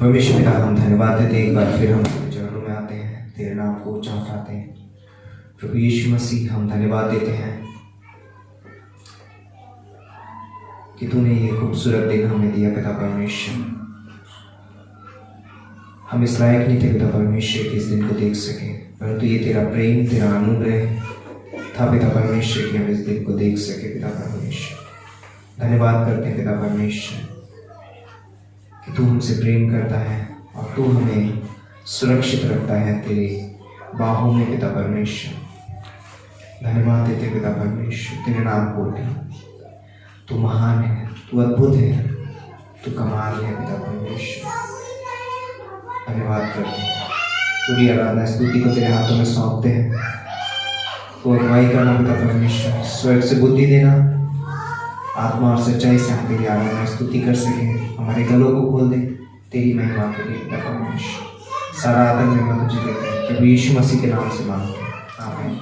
परमेश्वर पिता, हम धन्यवाद देते हैं, एक बार फिर हम तेरे चरणों में आते हैं, तेरे नाम को ऊंचा उठाते हैं। प्रभु यीशु मसीह, हम धन्यवाद देते हैं कि तूने ये खूबसूरत दिन हमें दिया पिता परमेश्वर। हम इस लायक नहीं थे पिता परमेश्वर कि इस दिन को देख सके, परंतु ये तेरा प्रेम, तेरा अनुग्रह था पिता परमेश्वर कि हम इस दिन को देख सके पिता परमेश्वर। धन्यवाद करते हैं पिता परमेश्वर कि तू हमसे प्रेम करता है और तू हमें सुरक्षित रखता है तेरे बाहों में पिता परमेश्वर। धन्यवाद देते पिता परमेश्वर, तेरे नाम को तू महान है, तू अद्भुत है, तू कमाल है पिता परमेश्वर। धन्यवाद करते हैं, पूरी आराधना स्तुति को तेरे हाथों में सौंपते हैं। तो अगुवाई करना पिता परमेश्वर, स्वर्ग से बुद्धि देना, आत्मा और सच्चाई से हम तेरी आराधना स्तुति कर सकें। हमारे गलों को खोल दे तेरी महिमा के लिए पिता परमेश्वर। सारा आदर में तुझे देते हैं, प्रभु यीशु मसीह के नाम से मांगते हैं, आमीन।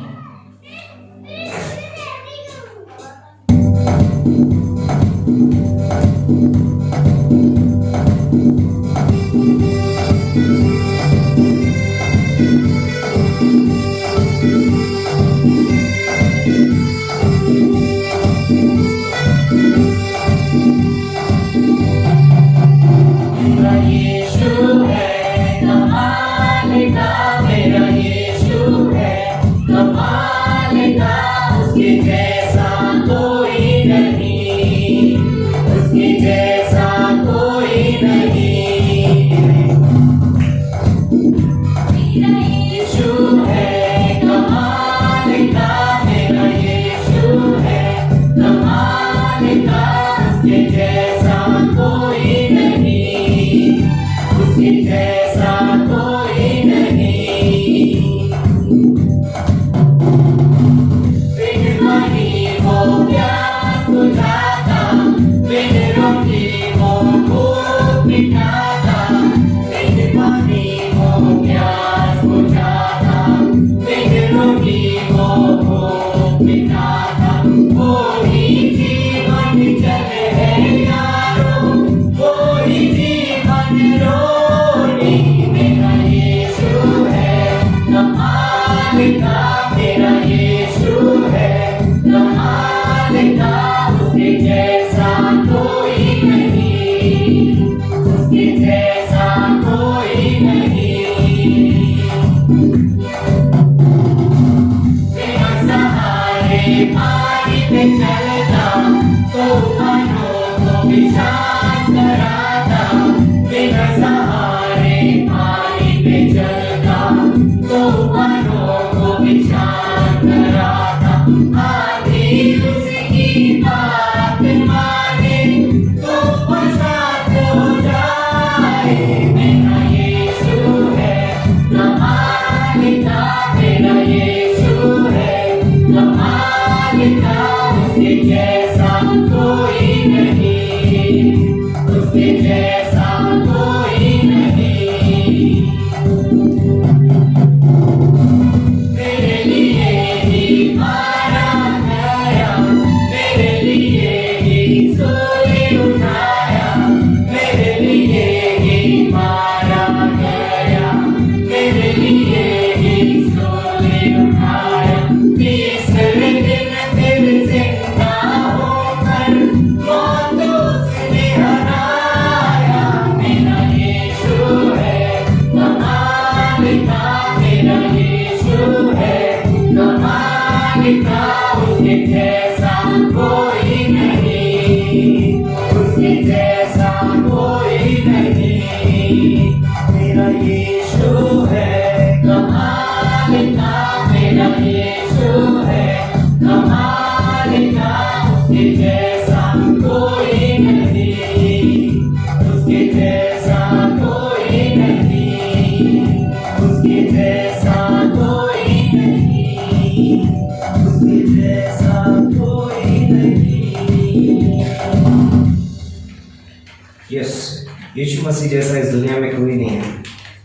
यीशु मसीह जैसा इस दुनिया में कोई नहीं है।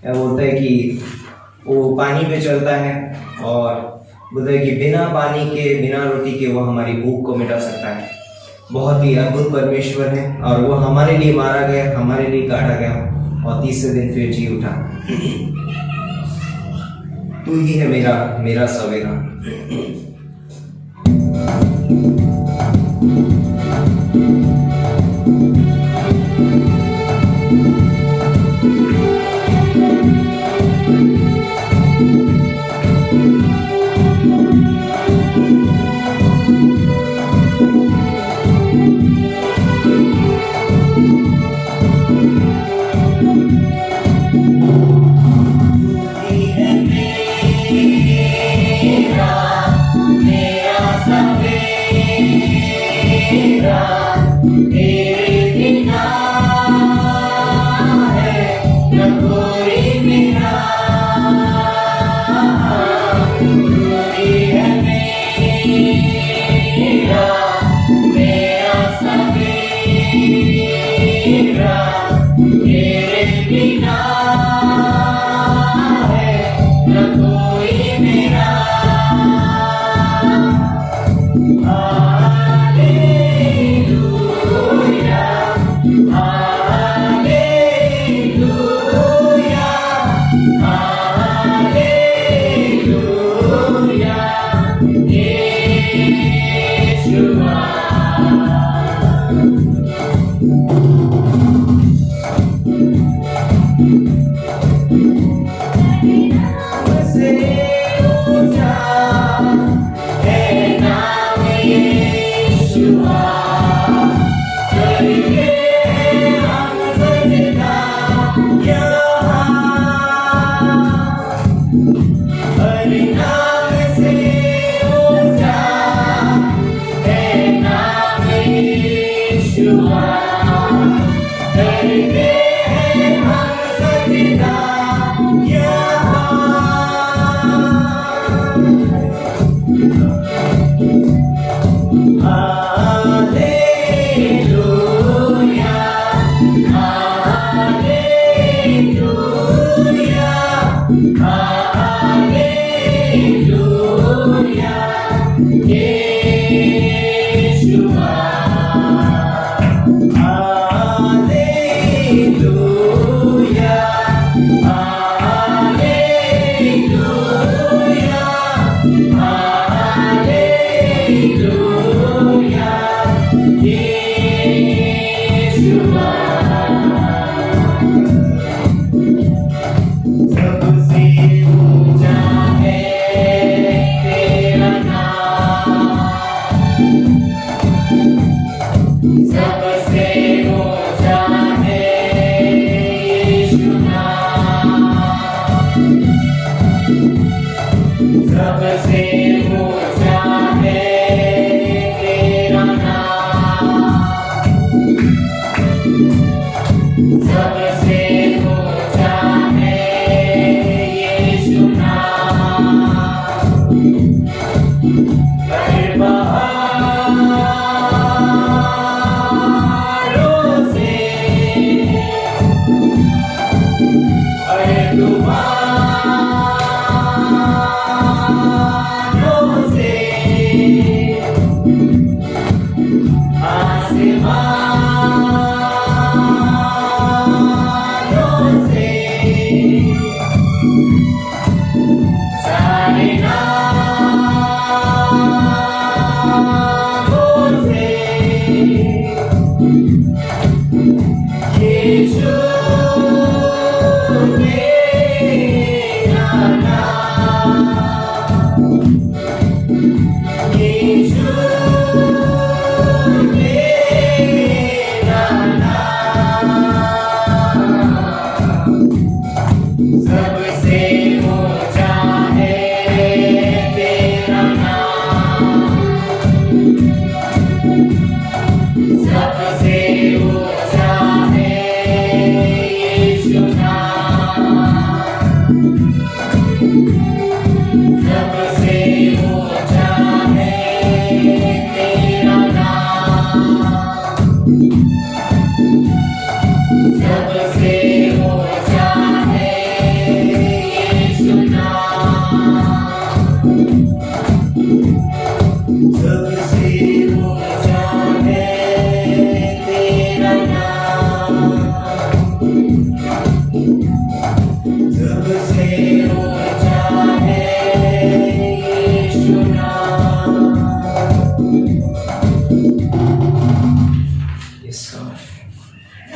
यह बोलता है कि वो पानी पे चलता है और बोलता है कि बिना पानी के, बिना रोटी के वो हमारी भूख को मिटा सकता है। बहुत ही अद्भुत परमेश्वर है और वो हमारे लिए मारा गया, हमारे लिए काटा गया और तीसरे दिन फिर जी उठा। तू ही है मेरा मेरा सवेरा।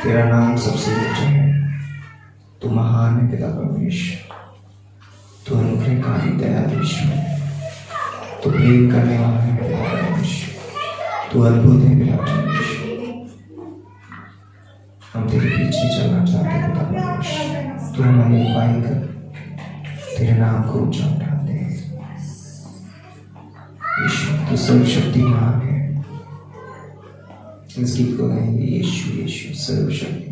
तेरा नाम सबसे ऊंचा है। तू महान है पिता परमेश्वर। तू अनुग्रहकारी दयालु ईश्वर है। तू प्रेम करने वाला है पिता परमेश्वर। तू अद्भुत है पिता परमेश्वर। हम तेरे पीछे चलना चाहते हैं पिता परमेश्वर। तू हमारी अगुवाई कर, तेरे नाम को ऊंचा उठाते हैं। ईश्वर तू सर्वशक्तिमान है। इस गीत को गाएंगे, यीशु यीशु सर्वशक्तिमान।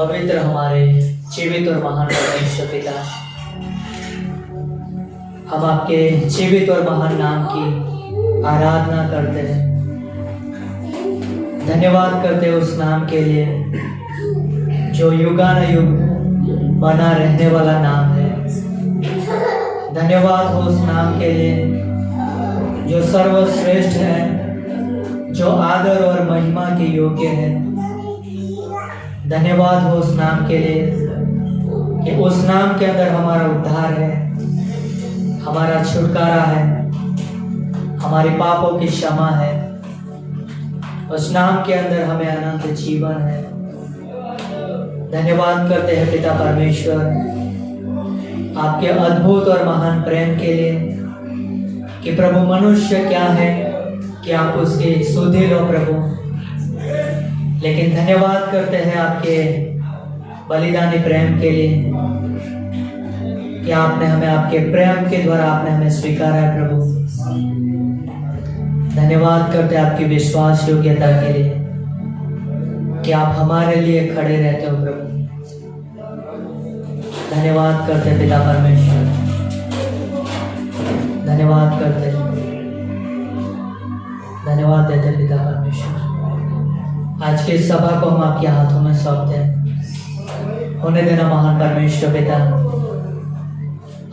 पवित्र हमारे जीवित और महान परमेश्वर पिता, हम आपके जीवित और महान नाम की आराधना करते हैं। धन्यवाद करते हैं उस नाम के लिए जो युगानुयुग बना रहने वाला नाम है। धन्यवाद हो उस नाम के लिए जो सर्वश्रेष्ठ है, जो आदर और महिमा के योग्य है। धन्यवाद हो उस नाम के लिए कि उस नाम के अंदर हमारा उद्धार है, हमारा छुटकारा है, हमारे पापों की क्षमा है। उस नाम के अंदर हमें अनंत जीवन है। धन्यवाद करते हैं पिता परमेश्वर आपके अद्भुत और महान प्रेम के लिए कि प्रभु मनुष्य क्या है कि आप उसके सुधीर हो प्रभु। लेकिन धन्यवाद करते हैं आपके बलिदानी प्रेम के लिए कि आपने हमें आपके प्रेम के द्वारा आपने हमें स्वीकारा है प्रभु। धन्यवाद करते हैं आपकी विश्वास योग्यता के लिए कि आप हमारे लिए खड़े रहते हो प्रभु। धन्यवाद करते पिता परमेश्वर, धन्यवाद करते, धन्यवाद देते पिता परमेश्वर। आज के सभा को हम आपके हाथों में सौंपते हैं। होने देना महान परमेश्वर पिता,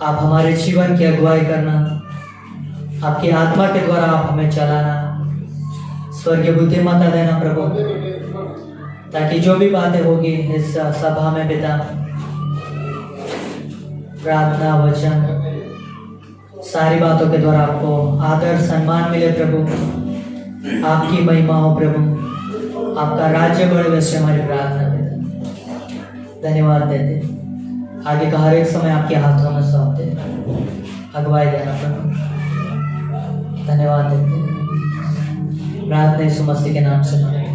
आप हमारे जीवन की अगुवाई करना, आपकी आत्मा के द्वारा आप हमें चलाना, स्वर्गीय बुद्धिमत्ता देना प्रभु, ताकि जो भी बातें होगी इस सभा में पिता, प्रार्थना वचन सारी बातों के द्वारा आपको आदर सम्मान मिले प्रभु, आपकी महिमा हो प्रभु, आपका राज्य बढ़े, वैसे हमारी प्रार्थना पिता। धन्यवाद देते, आगे का हर एक समय आपके हाथों में सौंपते, अगुवाई देना प्रभु। धन्यवाद देते, प्रार्थना यीशु मसीह के नाम से मांगते।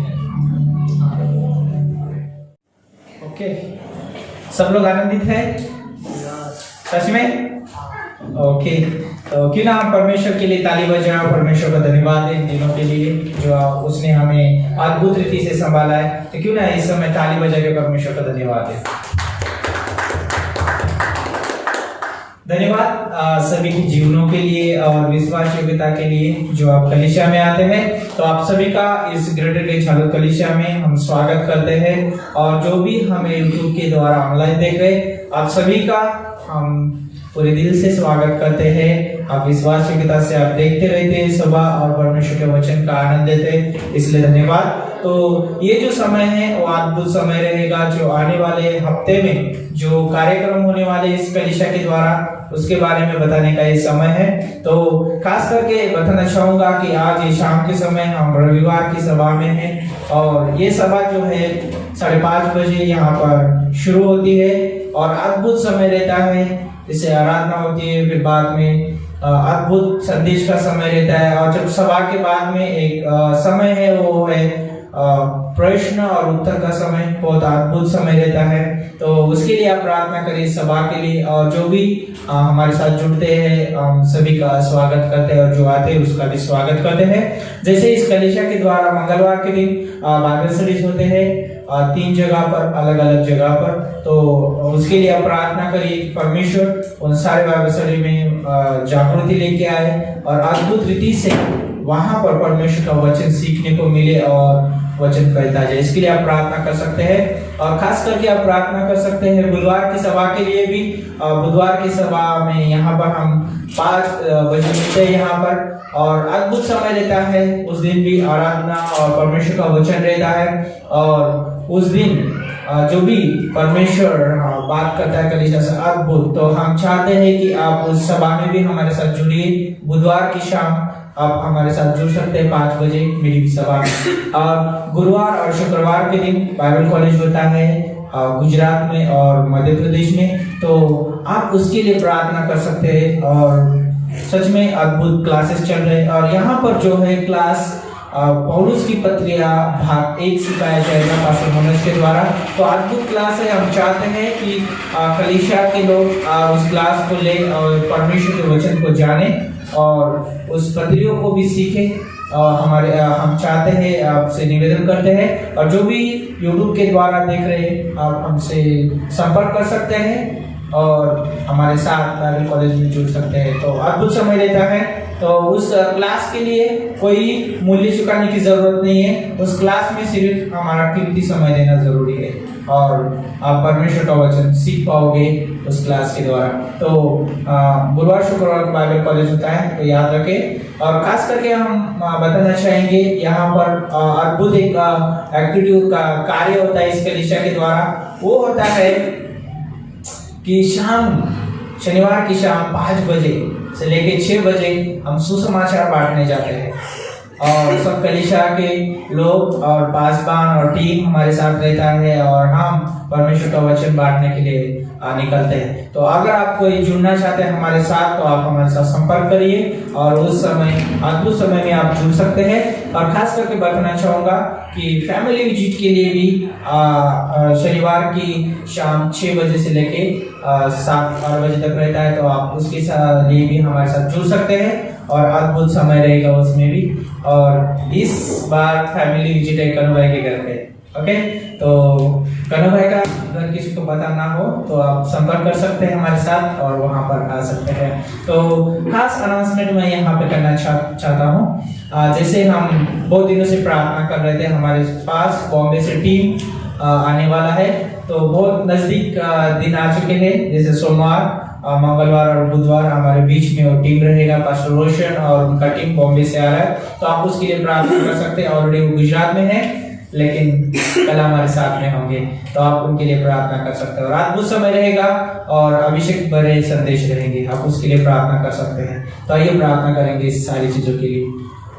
ओके, सब लोग आनंदित हैं सच में? ओके, तो क्यों ना हम परमेश्वर के लिए ताली बजाएं और परमेश्वर का धन्यवाद दें दिनों के लिए जो उसने हमें अद्भुत रीति से संभाला है। तो क्यों ना इस समय ताली बजा के परमेश्वर का धन्यवाद दें। धन्यवाद सभी के जीवनों के लिए और विश्वास योग्यता के लिए जो आप कलीसिया में आते हैं। तो आप सभी का इस ग्रेटर डे झालोद कलीसिया में हम स्वागत करते हैं, और जो भी हमें यूट्यूब के द्वारा ऑनलाइन देख रहे आप सभी का हम पूरे दिल से स्वागत करते हैं। आप विश्वास योग्यता से आप देखते रहते हैं सभा और परमेश्वर के वचन का आनंद लेते हैं, इसलिए धन्यवाद। तो ये जो समय है वो अद्भुत समय रहेगा, जो आने वाले हफ्ते में जो कार्यक्रम होने वाले इस कलीसिया के द्वारा उसके बारे में बताने का ये समय है। तो खास करके बताना चाहूंगा कि आज ये शाम के समय हम रविवार की सभा में हैं, और ये सभा जो है 5:30 बजे यहाँ पर शुरू होती है, और अद्भुत समय रहता है। इससे आराधना होती है, फिर बाद में अद्भुत संदेश का समय रहता है, और जब सभा के बाद में एक समय है वो है प्रश्न और उत्तर का समय, बहुत अद्भुत समय रहता है। तो उसके लिए आप प्रार्थना करिए सभा के लिए, और जो भी हमारे साथ जुड़ते हैं हम सभी का स्वागत करते हैं, और जो आते हैं उसका भी स्वागत करते हैं। जैसे इस कलीसिया के द्वारा मंगलवार के दिन बाइबल स्टडीज होते हैं 3 जगह पर, अलग अलग जगह पर। तो उसके लिए आप प्रार्थना करिए परमेश्वर उन सारे बाइबल स्टडी में जागृति लेके आए, और अद्भुत रीति से वहां पर परमेश्वर का वचन सीखने को मिले और वचन फैलता जाए। इसके लिए आप प्रार्थना कर सकते हैं, और खास करके आप प्रार्थना कर सकते हैं बुधवार की सभा के लिए भी। बुधवार की सभा में यहाँ पर हम 5 बजे मिलते हैं यहाँ पर, और अद्भुत समय रहता है। उस दिन भी आराधना और परमेश्वर का वचन रहता है, और उस दिन जो भी परमेश्वर बात करता है कलीसिया से अद्भुत। तो हम चाहते हैं कि आप उस सभा में भी हमारे साथ जुड़िए। बुधवार की शाम आप हमारे साथ जुड़ सकते हैं 5 बजे मेरी सभा में। और गुरुवार और शुक्रवार के दिन बाइबल कॉलेज होता है गुजरात में और मध्य प्रदेश में, तो आप उसके लिए प्रार्थना कर सकते हैं। और सच में अद्भुत क्लासेस चल रहे हैं, और यहाँ पर जो है क्लास पौलुस की पत्रियां भाग 1 सिखाया जाएगा पास्टर मनोज के द्वारा। तो अद्भुत क्लास है। हम चाहते हैं कि कलीसिया के लोग उस क्लास को ले और परमेश्वर के वचन को जाने। और उस पत्रियों को भी सीखें। और हम चाहते हैं, आपसे निवेदन करते हैं, और जो भी यूट्यूब के द्वारा देख रहे हैं, आप हमसे संपर्क कर सकते हैं और हमारे साथ बाइबल कॉलेज में जुड़ सकते हैं। तो अद्भुत समय रहता है, तो उस क्लास के लिए कोई मूल्य चुकाने की जरूरत नहीं है। उस क्लास में सिर्फ हमारा कीमती समय देना जरूरी है, और आप परमेश्वर का वचन सीख पाओगे उस क्लास के द्वारा। तो गुरुवार शुक्रवार को बाइबल कॉलेज होता है, तो याद रखें। और खास करके हम बताना चाहेंगे, यहाँ पर अद्भुत एक एक्टिविटी का कार्य होता है इस कलीसिया के द्वारा। वो होता है कि शनिवार की शाम 5 बजे से लेके 6 बजे हम सुसमाचार बांटने जाते हैं, और सब कलीसिया के लोग और पासबान और टीम हमारे साथ रहता है, और हम परमेश्वर का वचन बांटने के लिए निकलते हैं। तो अगर आप कोई जुड़ना चाहते हैं हमारे साथ, तो आप हमारे साथ संपर्क करिए, और उस समय अद्भुत समय में आप जुड़ सकते हैं। और खास करके बताना चाहूँगा कि फैमिली विजिट के लिए भी शनिवार की शाम 6 बजे से लेके 7-8 बजे तक रहता है, तो आप उसके लिए भी हमारे साथ जुड़ सकते हैं, और अद्भुत समय रहेगा उसमें भी। और इस बार फैमिली विजिट है कनु भाई के घर पे, ओके। तो कनु भाई का अगर किसी को पता ना हो तो आप संपर्क कर सकते हैं हमारे साथ, और वहां पर आ सकते हैं। तो खास अनाउंसमेंट मैं यहाँ पे करना चाहता हूँ। जैसे हम बहुत दिनों से प्रार्थना कर रहे थे, हमारे पास बॉम्बे से टीम आने वाला है, तो बहुत नजदीक दिन आ चुके हैं। जैसे सोमवार, मंगलवार और बुधवार हमारे बीच में वो टीम रहेगा। पास्टर रोशन और उनका टीम बॉम्बे से आ रहा है, तो आप उसके लिए प्रार्थना कर सकते हैं। ऑलरेडी वो गुजरात में है, लेकिन कल हमारे साथ में होंगे, तो आप उनके लिए प्रार्थना कर सकते हैं। और अद्भुत समय रहेगा, और अभिषेक भरे संदेश रहेंगे, आप उसके लिए प्रार्थना कर सकते हैं। तो आइए प्रार्थना करेंगे इस सारी चीजों के लिए।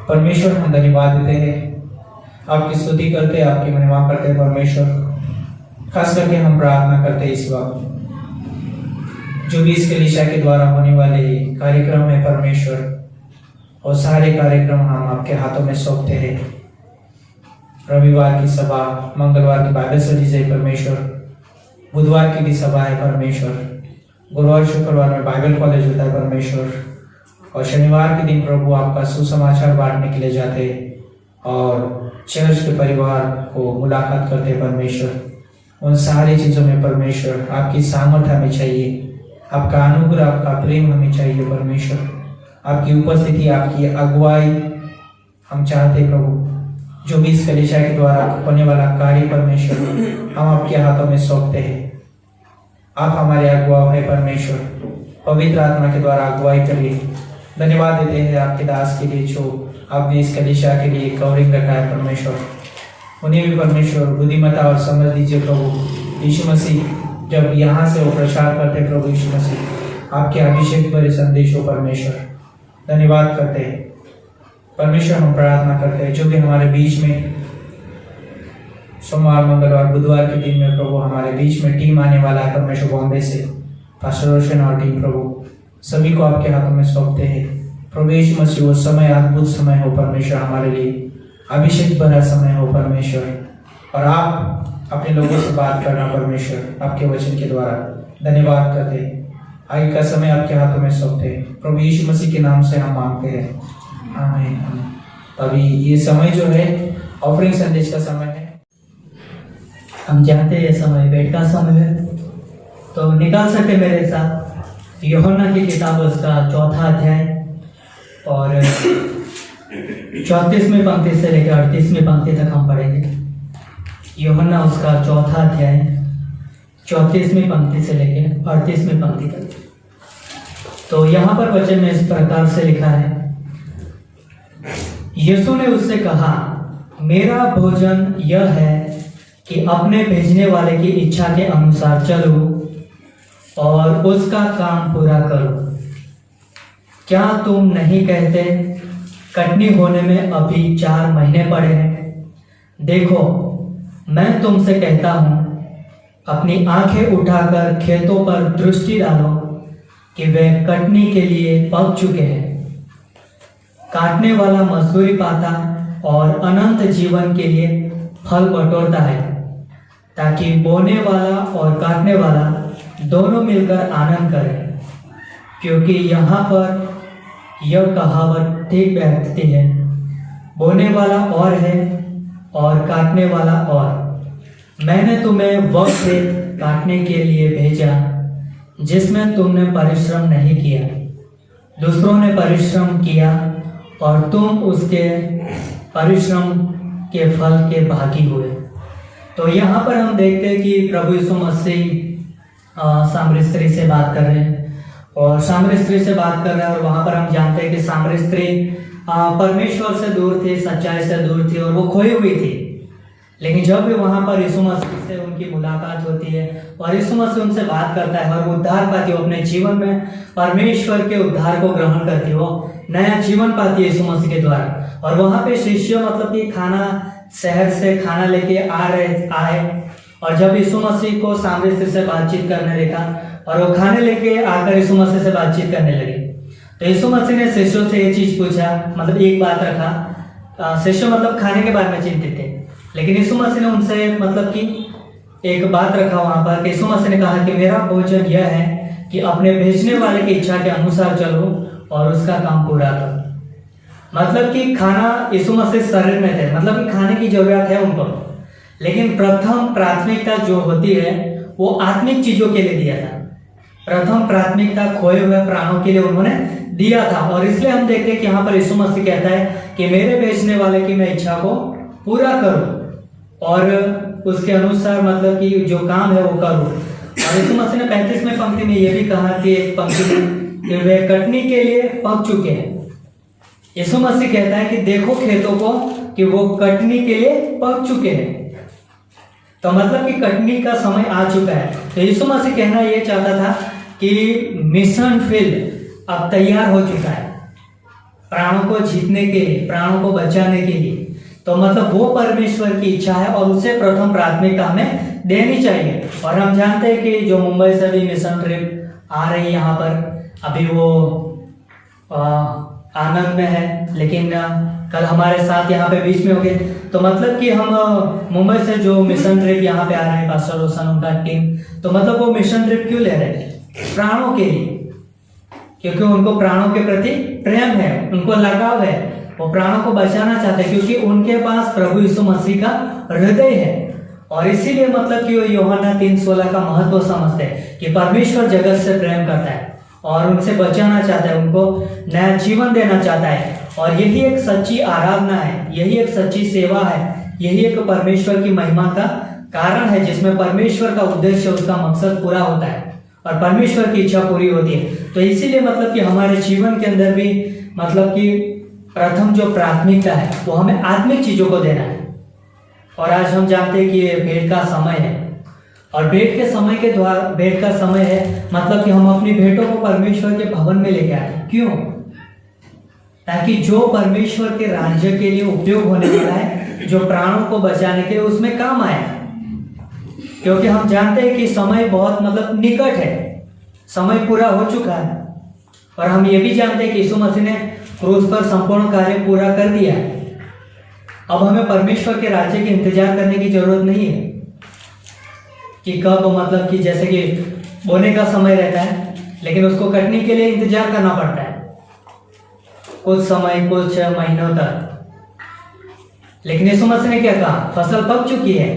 परमेश्वर, हम धन्यवाद देते हैं, आपकी स्तुति करते हैं, आपकी महिमा करते हैं परमेश्वर। खास करके हम प्रार्थना करते हैं इस वक्त जो भी इस कलीसिया के द्वारा होने वाले कार्यक्रम है परमेश्वर, और सारे कार्यक्रम हम आपके हाथों में सौंपते हैं। रविवार की सभा, मंगलवार की बाइबल स्टडीज है परमेश्वर, बुधवार की भी सभा है परमेश्वर, गुरुवार शुक्रवार में बाइबल कॉलेज होता है परमेश्वर, और शनिवार के दिन प्रभु आपका सुसमाचार बांटने के लिए जाते हैं, और चर्च के परिवार को मुलाकात करते हैं परमेश्वर। उन सारी चीजों में परमेश्वर आपकी सामर्थ हमें चाहिए, आपका अनुग्रह, आपका प्रेम हमें चाहिए परमेश्वर। आपकी उपस्थिति, आपकी अगुवाई हम चाहते प्रभु। जो भी इस कलीसिया के द्वारा होने वाला कार्य परमेश्वर, हम आपके हाथों में सौंपते हैं। आप हमारे अगुवा है परमेश्वर, पवित्र आत्मा के द्वारा अगुवाई करिए। धन्यवाद देते हैं आपके दास के लिए, जो आपने इस कलीसिया के लिए कवरिंग रखा है परमेश्वर। उन्हें भी परमेश्वर बुद्धिमत्ता और समझ दीजिए प्रभु यीशु मसीह। जब यहाँ से वो प्रचार करते प्रभु यीशु मसीह, आपके अभिषेक भरे संदेश हो परमेश्वर। धन्यवाद करते हैं परमेश्वर। हम प्रार्थना करते हैं जो भी हमारे बीच में सोमवार, मंगलवार, बुधवार के दिन में प्रभु हमारे बीच में टीम आने वाला है परमेश्वर बॉम्बे से, पास्टर रोशन और टीम प्रभु सभी को आपके हाथों में सौंपते हैं प्रभु यीशु मसीह। वो समय अद्भुत समय हो परमेश्वर, हमारे लिए अभिषेक भरा समय हो परमेश्वर, और आप अपने लोगों से बात करना परमेश्वर आपके वचन के द्वारा। धन्यवाद करते हैं। आगे का समय आपके हाथों में सौंपते हैं प्रभु यीशु मसीह के नाम से हम मांगते हैं, आमीन। अभी ये समय जो है ऑफरिंग संदेश का समय है। हम जानते हैं ये समय भेंट का समय है, तो निकाल सकते मेरे साथ यूहन्ना की किताब उसका 4था अध्याय, और 34वीं पंक्ति से लेकर 38वीं पंक्ति तक हम पढ़ेंगे। यूहन्ना उसका 4था अध्याय 34वीं पंक्ति से लेकर 38वीं पंक्ति तक। तो यहाँ पर वचन में इस प्रकार से लिखा है, यीशु ने उससे कहा, मेरा भोजन यह है कि अपने भेजने वाले की इच्छा के अनुसार चलूं और उसका काम पूरा करूं। क्या तुम नहीं कहते कटनी होने में अभी 4 महीने पड़े हैं? देखो, मैं तुमसे कहता हूं, अपनी आंखें उठाकर खेतों पर दृष्टि डालो कि वे कटनी के लिए पक चुके हैं। काटने वाला मजदूरी पाता और अनंत जीवन के लिए फल बटोरता है, ताकि बोने वाला और काटने वाला दोनों मिलकर आनंद करें। क्योंकि यहाँ पर यह कहावत ठीक बैठती है, बोने वाला और है और काटने वाला और। मैंने तुम्हें वक्त से काटने के लिए भेजा जिसमें तुमने परिश्रम नहीं किया, दूसरों ने परिश्रम किया और तुम उसके परिश्रम के फल के भागी हुए। तो यहाँ पर हम देखते हैं कि प्रभु यीशु मसीह सामरी स्त्री से बात कर रहे हैं और सामरी स्त्री से बात कर रहे हैं, और वहाँ पर हम जानते हैं कि सामरी स्त्री परमेश्वर से दूर थी, सच्चाई से दूर थी और वो खोई हुई थी। लेकिन जब भी वहाँ पर यीशु मसीह से उनकी मुलाकात होती है और यीशु मसीह उनसे बात करता है और वो उद्धार पाती है, अपने जीवन में परमेश्वर के उद्धार को ग्रहण करती है, वो नया जीवन पाती है यीशु मसीह के द्वारा। और वहाँ पे शिष्य मतलब कि खाना, शहर से खाना लेके आए और जब यीशु मसीह को सामरी स्त्री से बातचीत करने देखा और वो खाने लेके आकर यीशु मसीह से बातचीत करने लगे, तो यीशु मसीह ने शिष्यों से ये चीज पूछा, मतलब एक बात रखा। शिष्य मतलब खाने के बारे में चिंतित थे, लेकिन यीशु मसीह ने उनसे मतलब कि एक बात रखा वहां पर कि यीशु मसीह ने कहा कि मेरा भोजन यह है कि अपने भेजने वाले की इच्छा के अनुसार चलो और उसका काम पूरा करो। मतलब कि खाना यीशु मसीह शरीर में थे, मतलब कि खाने की जरूरत है उनको, लेकिन प्रथम प्राथमिकता जो होती है वो आत्मिक चीजों के लिए दिया था। प्रथम प्राथमिकता खोए हुए प्राणों के लिए उन्होंने दिया था। और इसलिए हम देखते हैं कि यहाँ पर यीशु मसीह कहता है कि मेरे भेजने वाले की मैं इच्छा को पूरा करूं और उसके अनुसार मतलब कि जो काम है वो करूं। और यीशु मसीह ने 35वें पंक्ति में ये भी कहा कि एक पंक्ति में कि वे कटनी के लिए पक चुके हैं। यीशु मसीह कहता है कि देखो खेतों को कि वो कटनी के लिए पक चुके हैं। तो मतलब कि कटनी का समय आ चुका है। तो यीशु मसीह कहना ये चाहता था कि मिशन फील्ड अब तैयार हो चुका है प्राणों को जीतने के लिए, प्राणों को बचाने के लिए। तो मतलब वो परमेश्वर की इच्छा है और उसे प्रथम प्राथमिकता हमें देनी चाहिए। और हम जानते हैं कि जो मुंबई से भी मिशन ट्रिप आ रही है यहाँ पर, अभी वो आनंद में है, लेकिन कल हमारे साथ यहाँ पे बीच में हो गए। तो मतलब कि हम मुंबई से जो मिशन ट्रिप यहाँ पे आ रहे हैं, पास्टर रोशन उनका टीम, तो मतलब वो मिशन ट्रिप क्यों ले रहे हैं? प्राणों के लिए, क्योंकि उनको प्राणों के प्रति प्रेम है, उनको लगाव है, वो प्राणों को बचाना चाहते हैं, क्योंकि उनके पास प्रभु यीशु मसीह का हृदय है। और इसीलिए मतलब कि वो यूहन्ना 3:16 का महत्व समझते हैं कि परमेश्वर जगत से प्रेम करता है और उनसे बचाना चाहता है, उनको नया जीवन देना चाहता है। और यही एक सच्ची आराधना है, यही एक सच्ची सेवा है, यही एक परमेश्वर की महिमा का कारण है, जिसमें परमेश्वर का उद्देश्य, उसका मकसद पूरा होता है और परमेश्वर की इच्छा पूरी होती है। तो इसीलिए मतलब कि हमारे जीवन के अंदर भी मतलब कि प्रथम जो प्राथमिकता है वो हमें आत्मिक चीजों को देना है। और आज हम जानते हैं कि ये भेंट का समय है और भेंट के समय के द्वारा, भेंट का समय है मतलब कि हम अपनी भेंटों को परमेश्वर के भवन में लेके आए। क्यों? ताकि जो परमेश्वर के राज्य के लिए उपयोग होने वाला है, जो प्राणों को बचाने के लिए, उसमें काम आए। क्योंकि हम जानते हैं कि समय बहुत मतलब निकट है, समय पूरा हो चुका है। और हम ये भी जानते हैं कि यीशु मसीह ने क्रूस पर संपूर्ण कार्य पूरा कर दिया है। अब हमें परमेश्वर के राज्य के इंतजार करने की जरूरत नहीं है कि कब, मतलब कि जैसे कि बोने का समय रहता है, लेकिन उसको कटने के लिए इंतजार करना पड़ता है कुछ समय, कुछ महीनों तक। लेकिन यीशु मसीह ने क्या कहा? फसल पक चुकी है,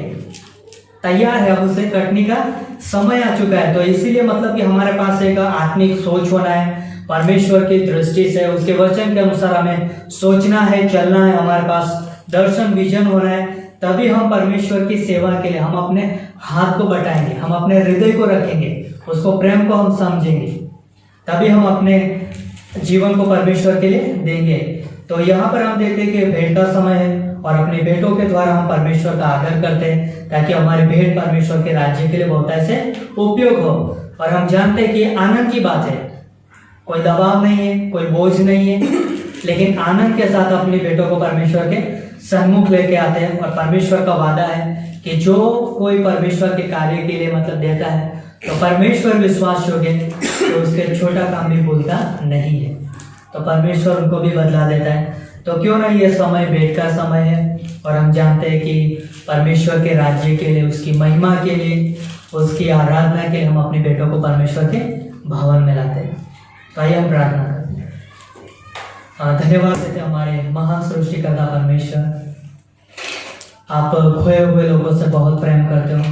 तैयार है, अब उसे कटने का समय आ चुका है। तो इसीलिए मतलब कि हमारे पास एक आत्मिक सोच होना है, परमेश्वर की दृष्टि से, उसके वचन के अनुसार हमें सोचना है, चलना है। हमारे पास दर्शन, विजन होना है, तभी हम परमेश्वर की सेवा के लिए हम अपने हाथ को बटाएंगे, हम अपने हृदय को रखेंगे, उसको प्रेम को हम समझेंगे, तभी हम अपने जीवन को परमेश्वर के लिए देंगे। तो यहाँ पर हम देखते हैं कि भेंट का समय है और अपनी भेंटों के द्वारा हम परमेश्वर का आदर करते हैं, ताकि हमारी भेंट परमेश्वर के राज्य के लिए बहुत ऐसे उपयोग हो। और हम जानते हैं कि आनंद की बात है, कोई दबाव नहीं है, कोई बोझ नहीं है, लेकिन आनंद के साथ अपनी भेंटों को परमेश्वर के सन्मुख लेके आते हैं। और परमेश्वर का वादा है कि जो कोई परमेश्वर के कार्य के लिए मतलब देता है, तो परमेश्वर विश्वास योग्य तो उसके छोटा काम भी भूलता नहीं है, तो परमेश्वर उनको भी बदला देता है। तो क्यों ना ये समय भेंट का समय है और हम जानते हैं कि परमेश्वर के राज्य के लिए, उसकी महिमा के लिए, उसकी आराधना के लिए हम अपनी भेंटों को परमेश्वर के भवन में लाते हैं। तो आइए हम प्रार्थना करते हैं। धन्यवाद देते हमारे महान सृष्टिकर्ता परमेश्वर। आप खोए हुए लोगों से बहुत प्रेम करते हो।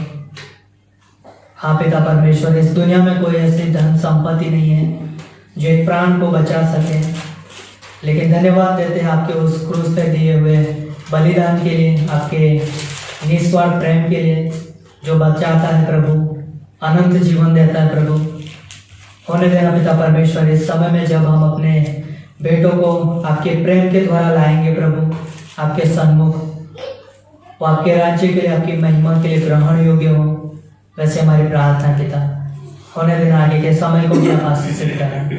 हाँ पिता परमेश्वर, इस दुनिया में कोई ऐसी धन संपत्ति नहीं है जो एक प्राण को बचा सके, लेकिन धन्यवाद देते हैं आपके उस क्रूस पे दिए हुए बलिदान के लिए, आपके निस्वार्थ प्रेम के लिए जो बचाता है प्रभु, अनंत जीवन देता है प्रभु। होने देना पिता परमेश्वर, इस समय में जब हम अपने बेटों को आपके प्रेम के द्वारा लाएंगे प्रभु आपके सन्मुख, वो आपके राज्य के लिए, आपकी महिमा के लिए ग्रहण योग्य हो, वैसे हमारी प्रार्थना पिता। होने देना आगे के समय को भी आप आशीषित करें।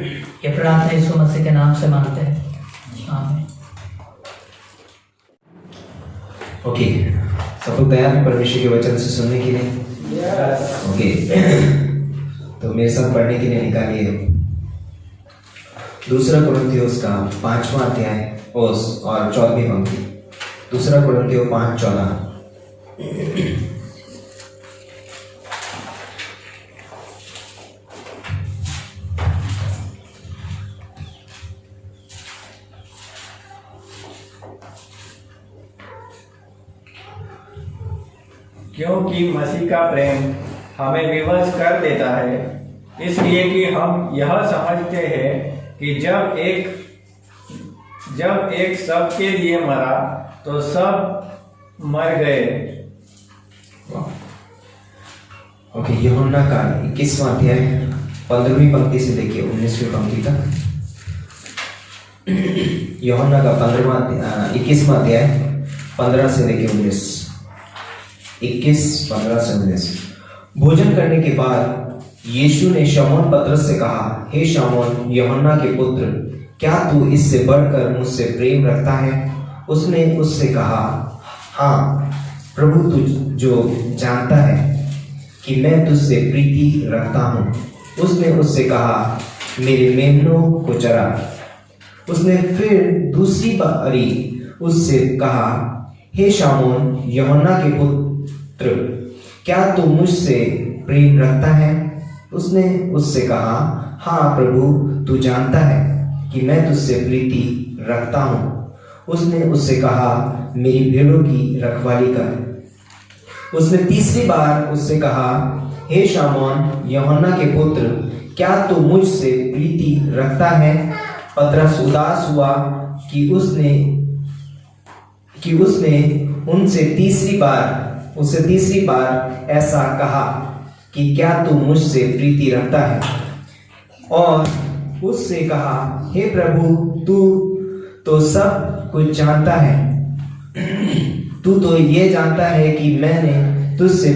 ये प्रार्थना यीशु मसीह के नाम से मांगते हैं, आमीन। ओके, सब लोग तैयार हैं परमेश्वर के वचन से सुनने के लिए? ओके, तो मेरे साथ पढ़ने के लिए निकालिए 2 कुरिन्थियों का 5वां अध्याय और 14वीं पंक्ति। 2 कुरिन्थियों 5:14। क्योंकि मसीह का प्रेम हमें विवश कर देता है, इसलिए कि हम यह समझते हैं कि जब एक सबके लिए मरा तो सब मर गए। ओके, यूहन्ना का 21वां अध्याय 15वीं पंक्ति से लेके 19वीं पंक्ति तक। यूहन्ना का 21वां अध्याय 15 से लेके 19। 21:15 से 19। भोजन करने के बाद यीशु ने शमौन पतरस से कहा, हे शमौन यूहन्ना के पुत्र, क्या तू इससे बढ़कर मुझसे प्रेम रखता है? उसने उससे कहा, हाँ प्रभु, तू जो जानता है कि मैं तुझसे प्रीति रखता हूँ। उसने उससे कहा, मेरे मेमनों को चरा। उसने फिर दूसरी बारी उससे कहा, हे शमौन यूहन्ना के पुत्र, क्या तू मुझसे प्रेम रखता है? उसने उससे कहा, हाँ प्रभु, तू जानता है कि मैं तुझसे प्रीति रखता हूँ। उसने उससे कहा, मेरी भेड़ों की रखवाली कर। उसने तीसरी बार उससे कहा, हे शमौन यूहन्ना के पुत्र, क्या तू मुझसे प्रीति रखता है? पतरस उदास हुआ कि उसने उनसे तीसरी बार ऐसा कहा कि क्या तू मुझसे प्रीति रखता है? और उससे कहा, हे प्रभु, तू तो सब कुछ जानता है। तू तो ये जानता है कि मैं तुझसे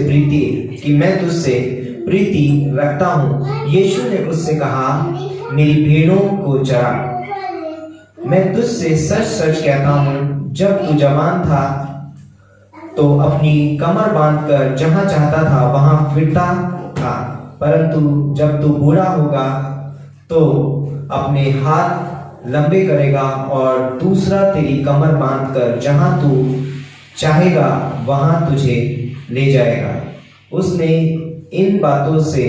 प्रीति रखता हूँ। यीशु ने उससे कहा, मेरी भेड़ों को चरा। मैं तुझसे सच सच कहता हूँ, जब तू जवान था तो अपनी कमर बांधकर जहां चाहता था वहां फिरता था, परंतु जब तू बूढ़ा होगा तो अपने हाथ लंबे करेगा और दूसरा तेरी कमर बांधकर जहां तू चाहेगा वहां तुझे ले जाएगा। उसने इन बातों से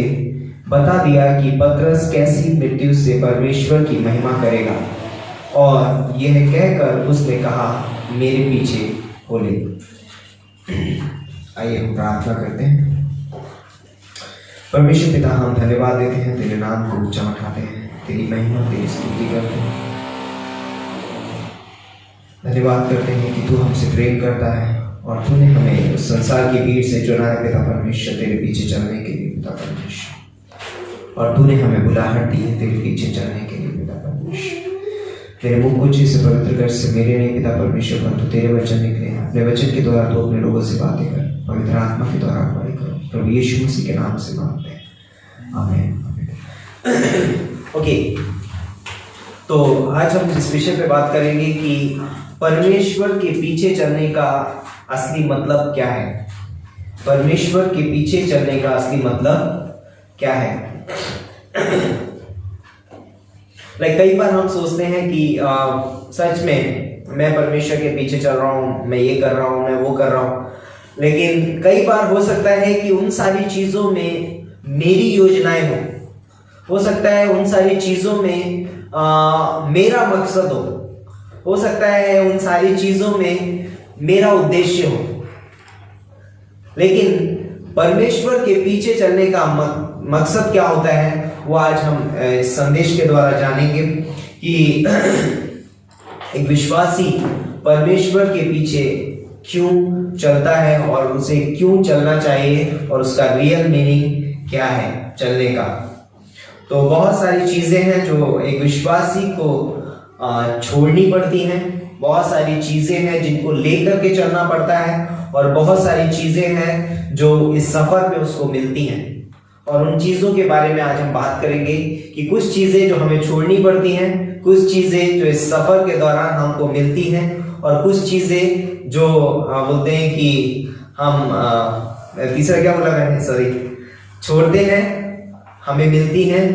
बता दिया कि पतरस कैसी मृत्यु से परमेश्वर की महिमा करेगा, और यह कहकर उसने कहा, मेरे पीछे हो ले। आइए हम प्रार्थना करते हैं। परमेश्वर पिता, हम धन्यवाद देते हैं, तेरे नाम को ऊंचा उठाते हैं, तेरी महिमा तेरी स्तुति करते हैं। धन्यवाद करते हैं कि तू हमसे प्रेम करता है और तूने हमें उस संसार की भीड़ से चुना है पिता परमेश्वर, तेरे पीछे चलने के लिए पिता परमेश्वर, और तूने हमें बुलाहट दी है तेरे पीछे चलने के लिए पिता परमेश्वर। तेरे मुख को से पवित्र कर से मेरे नहीं पिता परमेश्वर, परंतु तेरे वचन निकले हैं। अपने वचन के द्वारा तो अपने लोगों से बातें कर, पवित्र आत्मा के द्वारा अगुवाई करो। प्रभु यीशु मसीह के नाम से मांगते हैं, आमीन। ओके, तो आज हम इस विषय पे बात करेंगे कि परमेश्वर के पीछे चलने का असली मतलब क्या है। परमेश्वर के पीछे चलने का असली मतलब क्या है। कई बार हम सोचते हैं कि सच में मैं परमेश्वर के पीछे चल रहा हूँ, मैं ये कर रहा हूँ, मैं वो कर रहा हूँ, लेकिन कई बार हो सकता है कि उन सारी चीज़ों में मेरी योजनाएं हो सकता है उन सारी चीज़ों में मेरा मकसद हो, हो सकता है उन सारी चीजों में मेरा उद्देश्य हो, लेकिन परमेश्वर के पीछे चलने का मकसद क्या होता है वो आज हम इस संदेश के द्वारा जानेंगे कि एक विश्वासी परमेश्वर के पीछे क्यों चलता है और उसे क्यों चलना चाहिए और उसका रियल मीनिंग क्या है चलने का। तो बहुत सारी चीजें हैं जो एक विश्वासी को छोड़नी पड़ती हैं, बहुत सारी चीजें हैं जिनको लेकर के चलना पड़ता है, और बहुत सारी चीजें हैं जो इस सफर में उसको मिलती हैं। और उन चीजों के बारे में आज हम बात करेंगे कि कुछ चीजें जो हमें छोड़नी पड़ती हैं, कुछ चीजें जो इस सफर के दौरान हमको मिलती हैं, और कुछ चीजें जो बोलते हैं कि हम तीसरा क्या बोला मैंने, सॉरी, छोड़ते हैं, हमें मिलती हैं,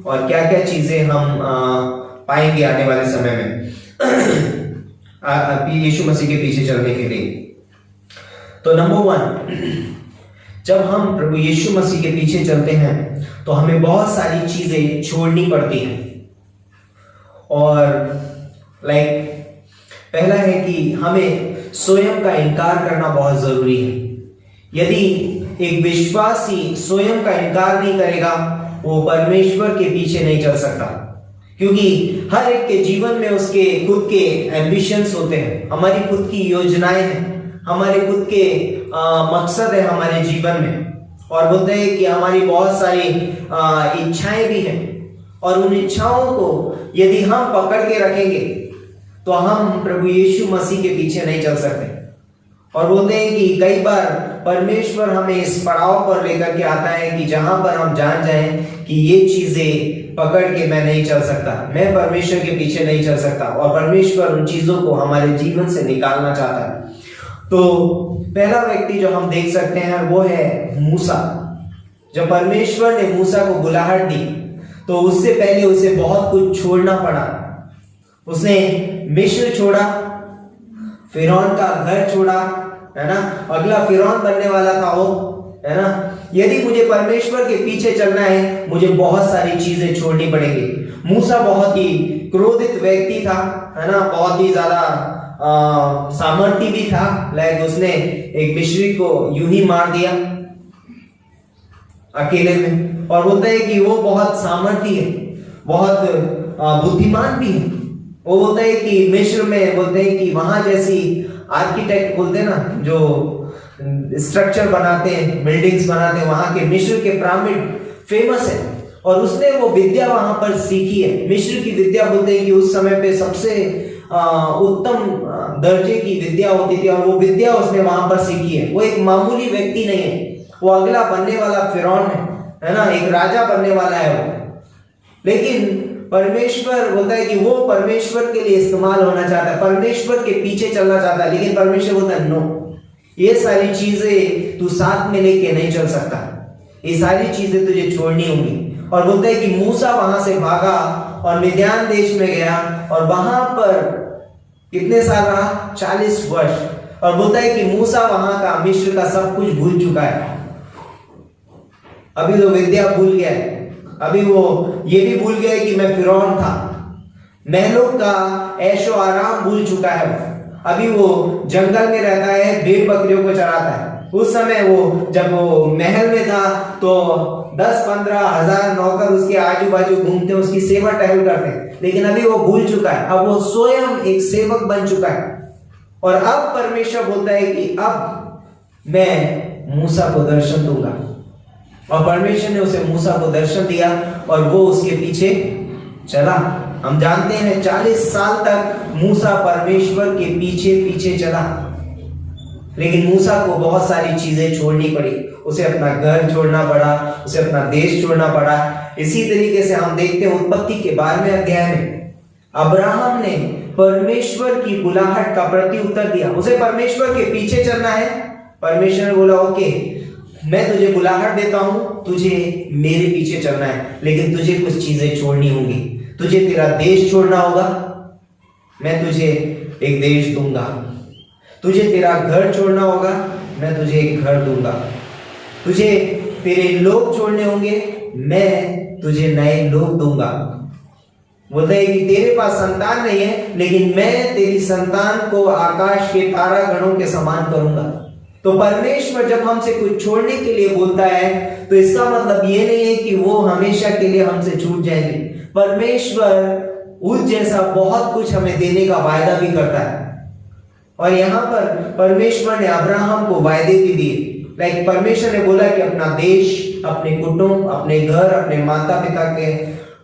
और क्या क्या चीजें हम पाएंगे आने वाले समय में यीशु मसीह के पीछे चलने के लिए। तो नंबर 1, जब हम प्रभु यीशु मसीह के पीछे चलते हैं तो हमें बहुत सारी चीजें छोड़नी पड़ती हैं। और पहला है कि हमें स्वयं का इनकार करना बहुत जरूरी है। यदि एक विश्वासी स्वयं का इनकार नहीं करेगा वो परमेश्वर के पीछे नहीं चल सकता, क्योंकि हर एक के जीवन में उसके खुद के एम्बिशंस होते हैं, हमारी खुद की योजनाएं हैं, हमारे खुद के मकसद है हमारे जीवन में, और बोलते हैं कि हमारी बहुत सारी इच्छाएं भी हैं, और उन इच्छाओं को यदि हम पकड़ के रखेंगे तो हम प्रभु यीशु मसीह के पीछे नहीं चल सकते। और बोलते हैं कि कई बार परमेश्वर हमें इस पड़ाव पर लेकर के आता है कि जहां पर हम जान जाएं कि ये चीजें पकड़ के मैं नहीं चल सकता, मैं परमेश्वर के पीछे नहीं चल सकता, और परमेश्वर उन चीजों को हमारे जीवन से निकालना चाहता है। तो पहला व्यक्ति जो हम देख सकते हैं वो है मूसा। जब परमेश्वर ने मूसा को बुलाहट दी तो उससे पहले उसे बहुत कुछ छोड़ना पड़ा। उसने मिस्र छोड़ा, फिरौन का घर छोड़ा, है ना, अगला फिरौन बनने वाला था वो, है ना। यदि मुझे परमेश्वर के पीछे चलना है मुझे बहुत सारी चीजें छोड़नी पड़ेंगी। मूसा बहुत ही क्रोधित व्यक्ति था, है ना, बहुत ही ज्यादा सामर्थी भी था। उसने एक मिस्री को यूं ही मार दिया अकेले में, और बोलते हैं कि वो बहुत सामर्थी है, बहुत बुद्धिमान भी है। वो बोलते हैं कि मिस्र में बोलते हैं कि वहां जैसी आर्किटेक्ट बोलते हैं ना, जो स्ट्रक्चर बनाते हैं, बिल्डिंग्स बनाते हैं, वहां के मिस्र के पिरामिड फेमस है, और उसने वो विद्या वहां पर सीखी है। मिस्र की विद्या बोलते हैं कि उस समय पे सबसे उत्तम दर्जे की विद्या होती थी, और वो विद्या उसने वहां पर सीखी है। वो एक मामूली व्यक्ति नहीं है, वो अगला बनने वाला फिरौन है ना, एक राजा बनने वाला है वो। लेकिन परमेश्वर बोलता है कि वो परमेश्वर के लिए इस्तेमाल होना चाहता है, परमेश्वर के पीछे चलना चाहता है, लेकिन परमेश्वर बोलता है नो, ये सारी चीजें तू साथ में लेके नहीं चल सकता, ये सारी चीजें तुझे छोड़नी होंगी। और बोलता है कि मूसा वहां से भागा और मिद्यान देश में गया, और वहां पर कितने साल रहा, 40 वर्ष। और बोलता है कि मूसा वहां का मिस्र का सब कुछ भूल चुका है, अभी तो विद्या भूल गया है, अभी वो ये भी भूल गया है कि मैं फिरौन था, महलों का ऐशो आराम भूल चुका है। अभी वो जंगल में रहता है, भेड़ बकरियों को चराता है। उस समय वो जब वो महल में था तो 10-15 हजार नौकर उसके आजू बाजू घूमते, उसकी सेवा टहल करते, लेकिन अभी वो भूल चुका है, अब वो स्वयं एक सेवक बन चुका है। और अब परमेश्वर बोलता है कि अब मैं मूसा को दर्शन दूंगा, और परमेश्वर ने उसे मूसा को दर्शन दिया और वो उसके पीछे चला। हम जानते हैं 40 साल तक मूसा परमेश्वर के पीछे पीछे चला, लेकिन मूसा को बहुत सारी चीजें छोड़नी पड़ी। उसे अपना घर छोड़ना पड़ा, उसे अपना देश छोड़ना पड़ा। इसी तरीके से हम देखते हैं उत्पत्ति के 12वें अध्याय में अब्राहम ने परमेश्वर की बुलाहट का प्रत्युत्तर दिया। उसे परमेश्वर के पीछे चलना है, परमेश्वर ने बोला ओके मैं तुझे बुलाहट देता हूं, तुझे मेरे पीछे चलना है, लेकिन तुझे कुछ चीजें छोड़नी होंगी। तुझे तेरा देश छोड़ना होगा, मैं तुझे एक देश दूंगा। तुझे तेरा घर छोड़ना होगा, मैं तुझे एक घर दूंगा। तुझे तेरे लोग छोड़ने होंगे, मैं तुझे नए लोग दूंगा। बोलता है कि तेरे पास संतान नहीं है, लेकिन मैं तेरी संतान को आकाश के तारा गणों के समान करूंगा। तो परमेश्वर जब हमसे कुछ छोड़ने के लिए बोलता है तो इसका मतलब ये नहीं है कि वो हमेशा के लिए हमसे छूट जाएंगे। परमेश्वर उस जैसा बहुत कुछ हमें देने का वायदा भी करता है। और यहाँ पर परमेश्वर ने अब्राहम को वायदे भी दिए। लाइक परमेश्वर ने बोला कि अपना देश, अपने कुटुंब, अपने घर, अपने माता पिता के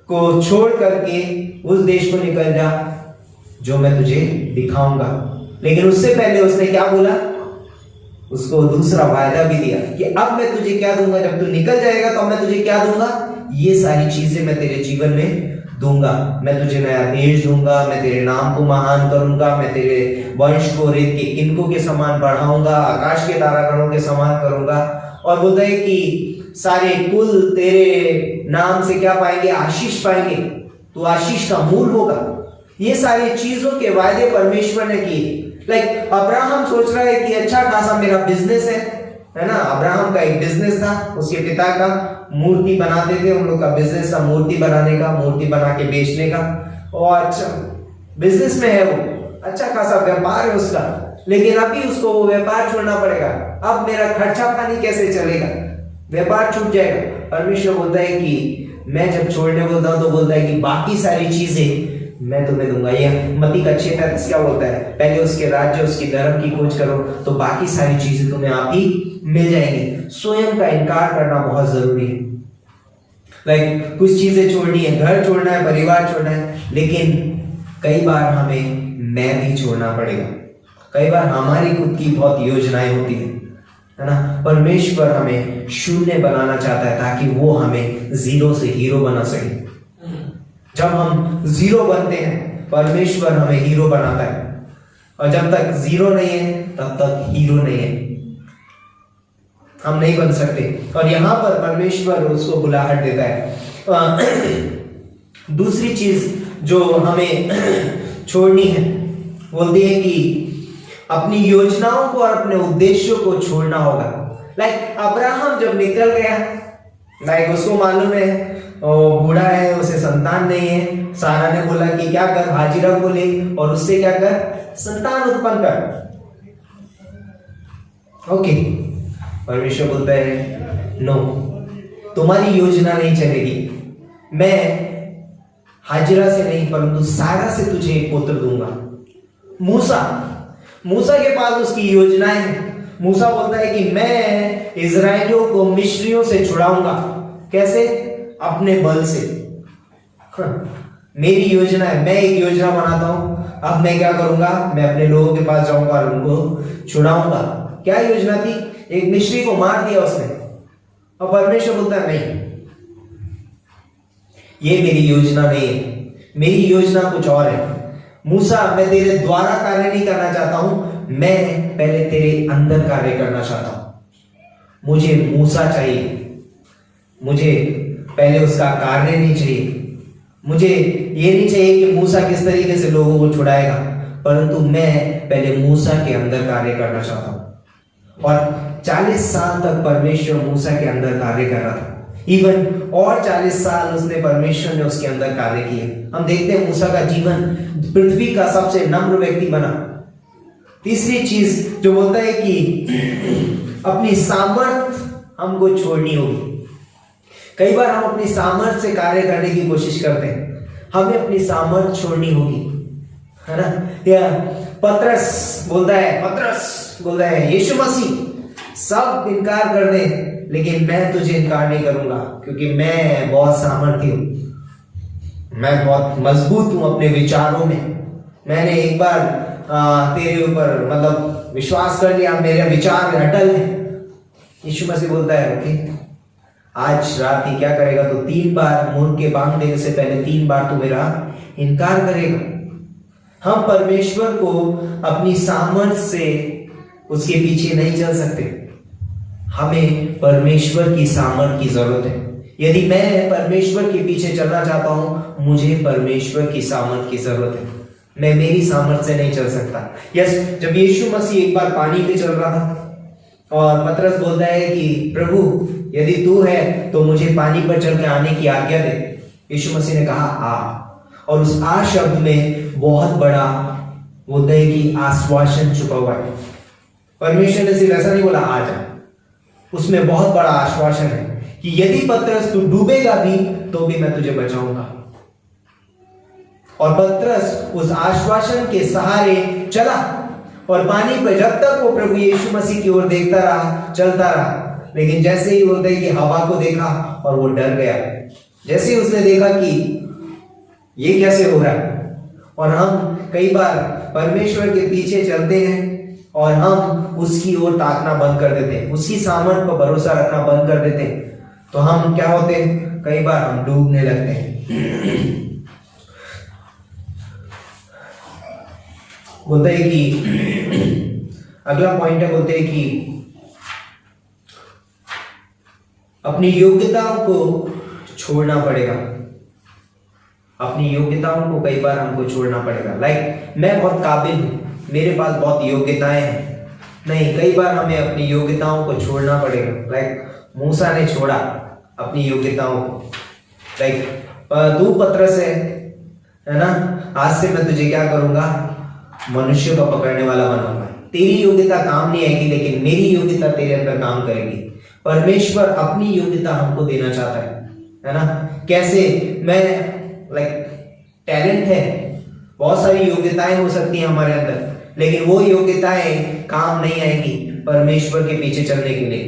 को छोड़ करके उस देश को निकल जा जो मैं तुझे दिखाऊंगा। लेकिन उससे पहले उसने क्या बोला? उसको दूसरा वायदा भी दिया कि अब मैं तुझे क्या दूंगा, जब तू निकल जाएगा तो मैं तुझे क्या दूंगा? ये सारी चीजें मैं तेरे जीवन में दूंगा। मैं तुझे नया देश दूंगा, मैं तेरे नाम को महान करूंगा, मैं तेरे वंश को रेत के किनकों के समान बढ़ाऊंगा, आकाश के तारागणों के समान करूंगा। और बोलता है कि सारे कुल तेरे नाम से क्या पाएंगे? आशीष पाएंगे, तू आशीष का मूल होगा। ये सारी चीजों के वायदे परमेश्वर ने किए। लाइक अब्राहम सोच रहा है कि अच्छा खासा मेरा बिजनेस है ना। अब्राहम का एक बिजनेस था, उसके पिता का मूर्ति बनाते थे, उन लोग का बिजनेस था मूर्ति बनाने का, मूर्ति बना के बेचने का। और अच्छा बिजनेस में है वो, अच्छा खासा व्यापार है उसका। लेकिन अभी उसको वो व्यापार छोड़ना पड़ेगा। अब मेरा खर्चा पानी कैसे चलेगा? व्यापार छूट जाएगा। परमेश्वर बोलता है कि मैं जब छोड़ने बोलता हूं तो बोलता है कि बाकी सारी चीजें मैं तुम्हें दूंगा। ये मत्ती का 6:33 क्या बोलता है? पहले उसके राज्य, उसकी धर्म की खोज करो तो बाकी सारी चीजें तुम्हें आप ही मिल जाएंगी। स्वयं का इनकार करना बहुत जरूरी है। लाइक कुछ चीजें छोड़नी है, घर छोड़ना है, परिवार छोड़ना है, लेकिन कई बार हमें मैं भी छोड़ना पड़ेगा। कई बार हमारी खुद की बहुत योजनाएं होती है ना। परमेश्वर हमें शून्य बनाना चाहता है ताकि वो हमें जीरो से हीरो बना सके। जब हम जीरो बनते हैं परमेश्वर हमें हीरो बनाता है, और जब तक जीरो नहीं है तब तक हीरो नहीं है, हम नहीं बन सकते। और यहां पर परमेश्वर उसको बुलाहट देता है। दूसरी चीज जो हमें छोड़नी है, बोलती है कि अपनी योजनाओं को और अपने उद्देश्यों को छोड़ना होगा। लाइक अब्राहम जब निकल गया, लाइक उसको मालूम है वो बूढ़ा है, उसे संतान नहीं है। सारा ने बोला कि क्या कर, हाजिरा को ले और उससे क्या कर, संतान उत्पन्न कर। ओके, परमेश्वर बोलता है नो, तुम्हारी योजना नहीं चलेगी। मैं हाजिरा से नहीं परंतु सारा से तुझे एक पुत्र दूंगा। मूसा के पास उसकी योजनाएं हैं। मूसा बोलता है कि मैं इजराइलियों को मिस्रियों से छुड़ाऊंगा। कैसे? अपने बल से। मेरी योजना है, मैं एक योजना बनाता हूं। अब मैं क्या करूंगा? मैं अपने लोगों के पास जाऊंगा और उनको छुड़ाऊंगा। क्या योजना थी? एक मिस्री को मार दिया उसने, और परमेश्वर बोलता है नहीं, ये मेरी योजना नहीं है, मेरी योजना कुछ और है। मूसा, मैं तेरे द्वारा कार्य नहीं करना चाहता हूं, मैं पहले तेरे अंदर कार्य करना चाहता हूं। मुझे मूसा चाहिए, मुझे पहले उसका कार्य नहीं चाहिए। मुझे ये नहीं चाहिए कि मूसा किस तरीके से लोगों को छुड़ाएगा, परंतु मैं पहले मूसा के अंदर कार्य करना चाहता हूं। और 40 साल तक परमेश्वर मूसा के अंदर कार्य कर रहा था। इवन और 40 साल उसने परमेश्वर ने उसके अंदर कार्य किए। हम देखते हैं मूसा का जीवन पृथ्वी का सबसे नम्र व्यक्ति बना। तीसरी चीज जो बोलता है कि अपनी सामर्थ हमको छोड़नी होगी। कई बार हम अपनी सामर्थ से कार्य करने की कोशिश करते हैं, हमें अपनी सामर्थ छोड़नी होगी, है ना। या पतरस बोलता है यीशु मसीह सब इनकार कर दे, लेकिन मैं तुझे इनकार नहीं करूंगा, क्योंकि मैं बहुत सामर्थ्य हूं, मैं बहुत मजबूत हूं अपने विचारों में। मैंने एक बार तेरे ऊपर मतलब विश्वास कर लिया, मेरे विचार अटल है। यीशु मसीह बोलता है ओके, आज रात ही क्या करेगा? तो 3 बार मुंह के बांध देने से पहले 3 बार तू मेरा इनकार करेगा। हम परमेश्वर को अपनी सामर्थ्य से उसके पीछे नहीं चल सकते, हमें परमेश्वर की सामर्थ्य की जरूरत है। यदि मैं परमेश्वर के पीछे चलना चाहता हूं, मुझे परमेश्वर की सामर्थ्य की जरूरत है। मैं मेरी सामर्थ्य से नहीं चल सकता। यस, जब यीशु मसीह एक बार पानी पे चल रहा था और पतरस बोलता है कि प्रभु यदि तू है तो मुझे पानी पर चल के आने की आज्ञा दे। यीशु मसीह ने कहा आ, और उस आ शब्द में बहुत बड़ा बोलते हैं कि आश्वासन छुपा हुआ है। परमेश्वर ने सिर्फ ऐसा नहीं बोला आ जा, उसमें बहुत बड़ा आश्वासन है कि यदि पतरस तू डूबेगा भी तो भी मैं तुझे बचाऊंगा। और पतरस उस आश्वासन के सहारे चला और पानी पर जब तक वो प्रभु यीशु मसीह की ओर देखता रहा, चलता रहा। लेकिन जैसे ही बोलते हैं कि हवा को देखा और वो डर गया, जैसे ही उसने देखा कि ये कैसे हो रहा है। और हम कई बार परमेश्वर के पीछे चलते हैं और हम उसकी ओर ताकना बंद कर देते हैं, उसकी सामर्थ पर भरोसा रखना बंद कर देते हैं, तो हम क्या होते हैं, कई बार हम डूबने लगते हैं। बोलते हैं कि अगला पॉइंट है, बोलते हैं कि अपनी योग्यताओं को छोड़ना पड़ेगा। अपनी योग्यताओं को कई बार हमको छोड़ना पड़ेगा। लाइक मैं बहुत काबिल हूं, मेरे पास बहुत योग्यताएं हैं। नहीं, कई बार हमें अपनी योग्यताओं को छोड़ना पड़ेगा। लाइक मूसा ने छोड़ा अपनी योग्यताओं को। लाइक तू पतरस है ना, आज से मैं तुझे क्या करूंगा, मनुष्य को पकड़ने वाला बनाऊंगा। तेरी योग्यता काम नहीं आएगी, लेकिन मेरी योग्यता तेरे अंदर काम करेगी। परमेश्वर अपनी योग्यता हमको देना चाहता है ना। कैसे? मैं टैलेंट है, बहुत सारी योग्यताएं हो सकती हैं हमारे अंदर, लेकिन वो योग्यताएं काम नहीं आएगी परमेश्वर के पीछे चलने के लिए।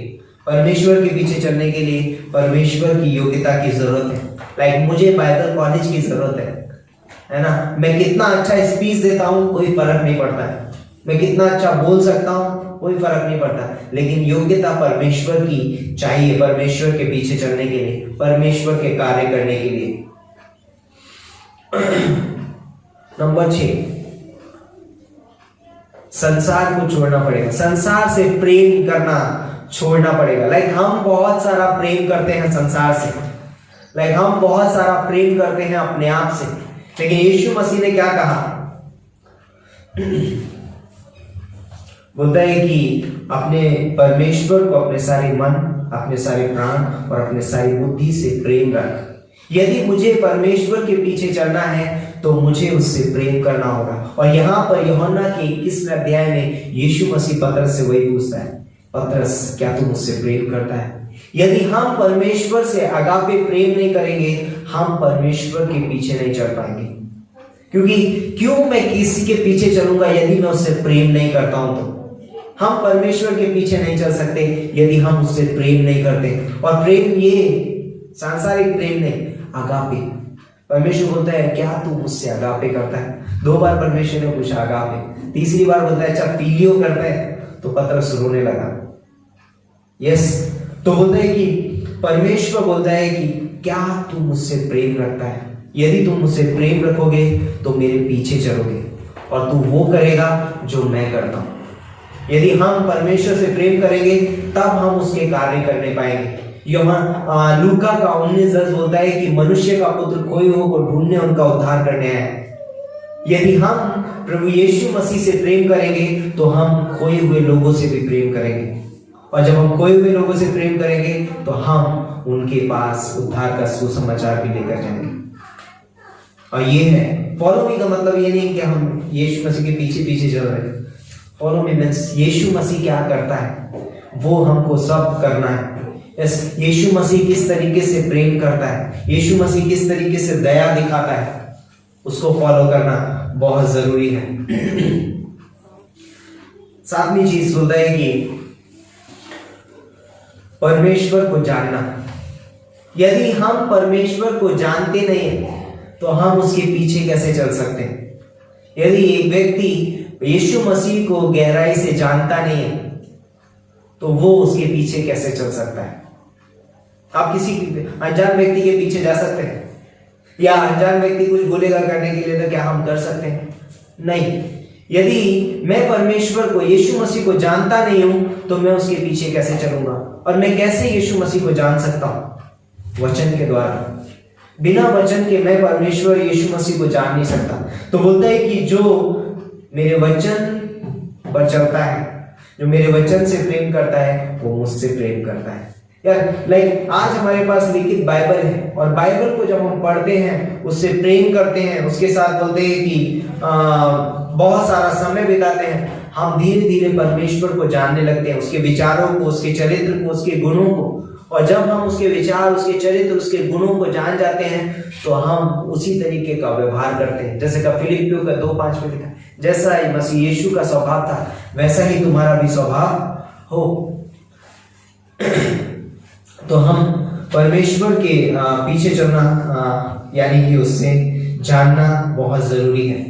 परमेश्वर के पीछे चलने के लिए परमेश्वर की योग्यता की जरूरत है। लाइक मुझे बाइबल कॉलेज की जरूरत है ना। मैं कितना अच्छा स्पीच देता हूँ कोई फर्क नहीं पड़ता है, मैं कितना अच्छा बोल सकता हूँ कोई फर्क नहीं पड़ता, लेकिन योग्यता परमेश्वर की चाहिए, परमेश्वर के पीछे चलने के लिए, परमेश्वर के कार्य करने के लिए। नंबर 6, संसार को छोड़ना पड़ेगा। संसार से प्रेम करना छोड़ना पड़ेगा। लाइक हम बहुत सारा प्रेम करते हैं संसार से, लाइक हम बहुत सारा प्रेम करते हैं अपने आप से, लेकिन यीशु मसीह ने क्या कहा? बोलता है कि अपने परमेश्वर को अपने सारे मन, अपने सारे प्राण और अपने सारी बुद्धि से प्रेम रख। यदि मुझे परमेश्वर के पीछे चलना है तो मुझे उससे प्रेम करना होगा। और यहाँ पर यूहन्ना के 21वें अध्याय में यीशु मसीह पतरस से वही पूछता है, पतरस क्या तू मुझसे प्रेम करता है? यदि हम परमेश्वर से अगापे प्रेम नहीं करेंगे, हम परमेश्वर के पीछे नहीं चल पाएंगे। क्योंकि क्यों मैं किसी के पीछे चलूंगा यदि मैं उससे प्रेम नहीं करता हूं? तो हम परमेश्वर के पीछे नहीं चल सकते यदि हम उससे प्रेम नहीं करते। और प्रेम ये सांसारिक प्रेम नहीं, अगापे। परमेश्वर बोलता है क्या तू मुझसे अगापे करता है? 2 बार परमेश्वर ने पूछा अगापे, तीसरी बार बोलता है अच्छा फिलियो करता है, तो पतरस रोने लगा। यस, तो बोलता है कि परमेश्वर बोलता है कि क्या तू मुझसे प्रेम रखता है? यदि तुम मुझसे प्रेम रखोगे तो मेरे पीछे चलोगे और तू वो करेगा जो मैं करता हूं। यदि हम परमेश्वर से प्रेम करेंगे तब हम उसके कार्य करने पाएंगे। लूका का 19:10 बोलता है कि मनुष्य का पुत्र खोए हुओं को ढूंढने उनका उद्धार करने आया है। यदि हम प्रभु यीशु मसीह से प्रेम करेंगे तो हम खोए हुए लोगों से भी प्रेम करेंगे, और जब हम खोए हुए लोगों से प्रेम करेंगे तो हम उनके पास उद्धार का सुसमाचार भी लेकर जाएंगे। और ये है फॉलो मी का मतलब ये नहीं कि हम यीशु मसीह के पीछे पीछे चल रहे हैं। फॉलो मी मीन्स यीशु मसीह क्या करता है वो हमको सब करना है। यीशु मसीह किस तरीके से प्रेम करता है, यीशु मसीह किस तरीके से दया दिखाता है, उसको फॉलो करना बहुत जरूरी है। 7वीं चीज बोलता है कि परमेश्वर को जानना। यदि हम परमेश्वर को जानते नहीं तो हम उसके पीछे कैसे चल सकते हैं? यदि एक व्यक्ति यीशु मसीह को गहराई से जानता नहीं है तो वो उसके पीछे कैसे चल सकता है? आप किसी अनजान व्यक्ति के पीछे जा सकते हैं? या अनजान व्यक्ति कुछ बोलेगा करने के लिए तो क्या हम कर सकते हैं? नहीं। यदि मैं परमेश्वर को, यीशु मसीह को जानता नहीं हूं तो मैं उसके पीछे कैसे चलूंगा? और मैं कैसे यीशु मसीह को जान सकता हूं? वचन के द्वारा। बिना वचन के मैं परमेश्वर यीशु मसीह को जान नहीं सकता। तो बोलता है कि जो मेरे वचन पर चलता है, जो मेरे वचन से प्रेम करता है वो मुझसे प्रेम करता है। यार लाइक आज हमारे पास लिखित बाइबल है और बाइबल को जब हम पढ़ते हैं, उससे प्रेम करते हैं, उसके साथ बोलते हैं कि बहुत सारा समय बिताते हैं, हम धीरे धीरे परमेश्वर को जानने लगते हैं, उसके विचारों को, उसके चरित्र को, उसके गुणों को। और जब हम उसके विचार, उसके चरित्र, उसके गुणों को जान जाते हैं तो हम उसी तरीके का व्यवहार करते हैं। जैसे कि फिलिप्पियों का 2:5 में लिखा, जैसा ही मसीह यीशु का स्वभाव था वैसा ही तुम्हारा भी स्वभाव हो। तो हम परमेश्वर के पीछे चलना यानी कि उससे जानना बहुत जरूरी है।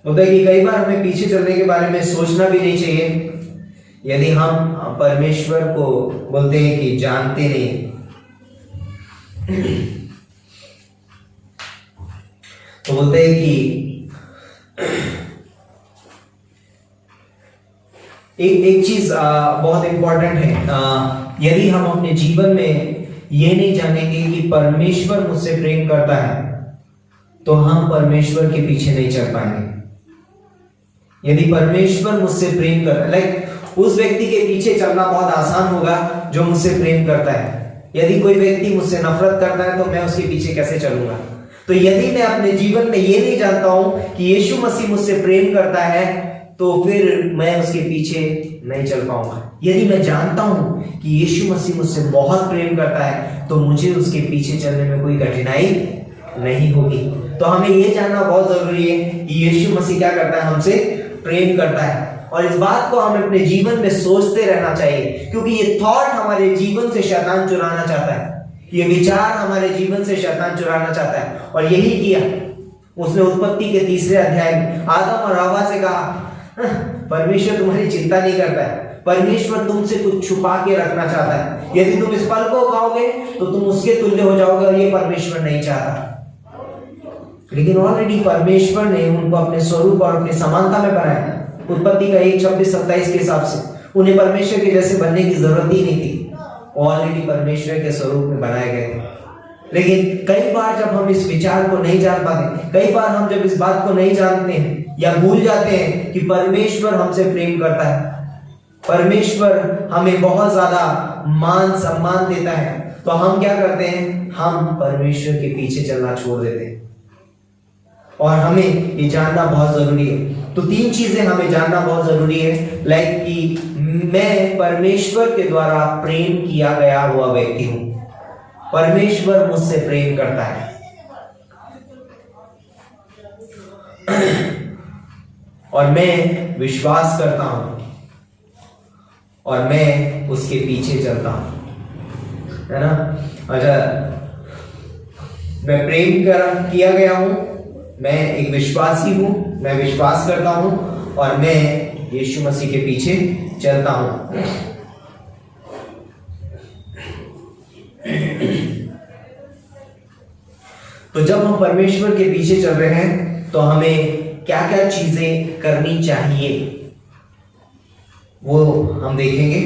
होता है कि कई बार हमें पीछे चलने के बारे में सोचना भी नहीं चाहिए यदि हम परमेश्वर को बोलते हैं कि जानते नहीं। तो बोलते हैं कि एक चीज बहुत इंपॉर्टेंट है, यदि हम अपने जीवन में ये नहीं जानेंगे कि परमेश्वर मुझसे प्रेम करता है तो हम परमेश्वर के पीछे नहीं चल पाएंगे। यदि परमेश्वर मुझसे प्रेम करता है, लाइक उस व्यक्ति के पीछे चलना बहुत आसान होगा जो मुझसे प्रेम करता है। यदि कोई व्यक्ति मुझसे नफरत करता है तो मैं उसके पीछे कैसे चलूंगा? तो यदि मैं अपने जीवन में ये नहीं जानता हूं कि यीशु मसीह मुझसे प्रेम करता है तो फिर मैं उसके पीछे नहीं चल पाऊंगा। यदि मैं जानता हूं कि यीशु मसीह मुझसे बहुत प्रेम करता है तो मुझे उसके पीछे चलने में कोई कठिनाई नहीं होगी। तो हमें यह जानना बहुत जरूरी है कि यीशु मसीह क्या करता है, हमसे प्रेम करता है। और इस बात को हमें अपने जीवन में सोचते रहना चाहिए, क्योंकि ये थॉट हमारे जीवन से शैतान चुराना चाहता है, ये विचार हमारे जीवन से शैतान चुराना चाहता है। और यही किया उसने उत्पत्ति के 3 अध्याय में आदम और हव्वा से कहा, परमेश्वर तुम्हारी चिंता नहीं करता है, परमेश्वर तुमसे कुछ छुपा के रखना चाहता है। यदि तुम इस फल को खाओगे तो तुम उसके तुल्य हो जाओगे और ये परमेश्वर नहीं चाहता। लेकिन ऑलरेडी परमेश्वर ने उनको अपने स्वरूप और अपनी समानता में बनाया। उत्पत्ति का 1:26-27 के हिसाब से उन्हें परमेश्वर के जैसे बनने की जरूरत ही नहीं थी, ऑलरेडी परमेश्वर के स्वरूप में बनाए गए थे। लेकिन कई बार जब हम इस विचार को नहीं जान पाते, कई बार हम जब इस बात को नहीं जानते हैं या भूल जाते हैं कि परमेश्वर हमसे प्रेम करता है, परमेश्वर हमें बहुत ज्यादा मान सम्मान देता है, तो हम क्या करते हैं, हम परमेश्वर के पीछे चलना छोड़ देते हैं। और हमें ये जानना बहुत जरूरी है। तो 3 चीजें हमें जानना बहुत जरूरी है, लाइक कि मैं परमेश्वर के द्वारा प्रेम किया गया हुआ व्यक्ति हूं, परमेश्वर मुझसे प्रेम करता है। और मैं विश्वास करता हूं और मैं उसके पीछे चलता हूं, है ना। अच्छा, मैं प्रेम किया गया हूं, मैं एक विश्वासी हूं, मैं विश्वास करता हूं और मैं यीशु मसीह के पीछे चलता हूं। तो जब हम परमेश्वर के पीछे चल रहे हैं तो हमें क्या क्या चीजें करनी चाहिए वो हम देखेंगे।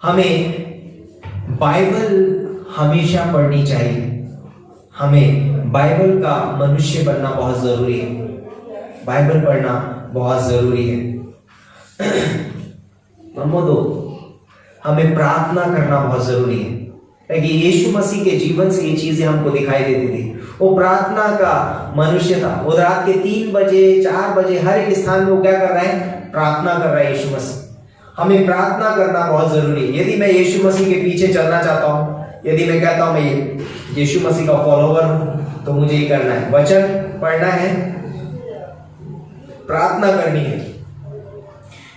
हमें बाइबल हमेशा पढ़नी चाहिए, हमें बाइबल का मनुष्य बनना बहुत जरूरी है, बाइबल पढ़ना बहुत जरूरी है। नंबर 2, हमें प्रार्थना करना बहुत जरूरी है, क्योंकि यीशु मसीह के जीवन से ये चीजें हमको दिखाई देती थी। वो प्रार्थना का मनुष्य था। वो रात के 3 बजे 4 बजे हर एक स्थान में वो क्या कर रहा है, प्रार्थना कर रहा है यीशु मसीह। हमें प्रार्थना करना बहुत जरूरी है। यदि मैं यीशु मसीह के पीछे चलना चाहता हूँ, यदि मैं कहता हूँ मैं यीशु मसीह का फॉलोवर हूँ, तो मुझे ये करना है, वचन पढ़ना है, प्रार्थना करनी है।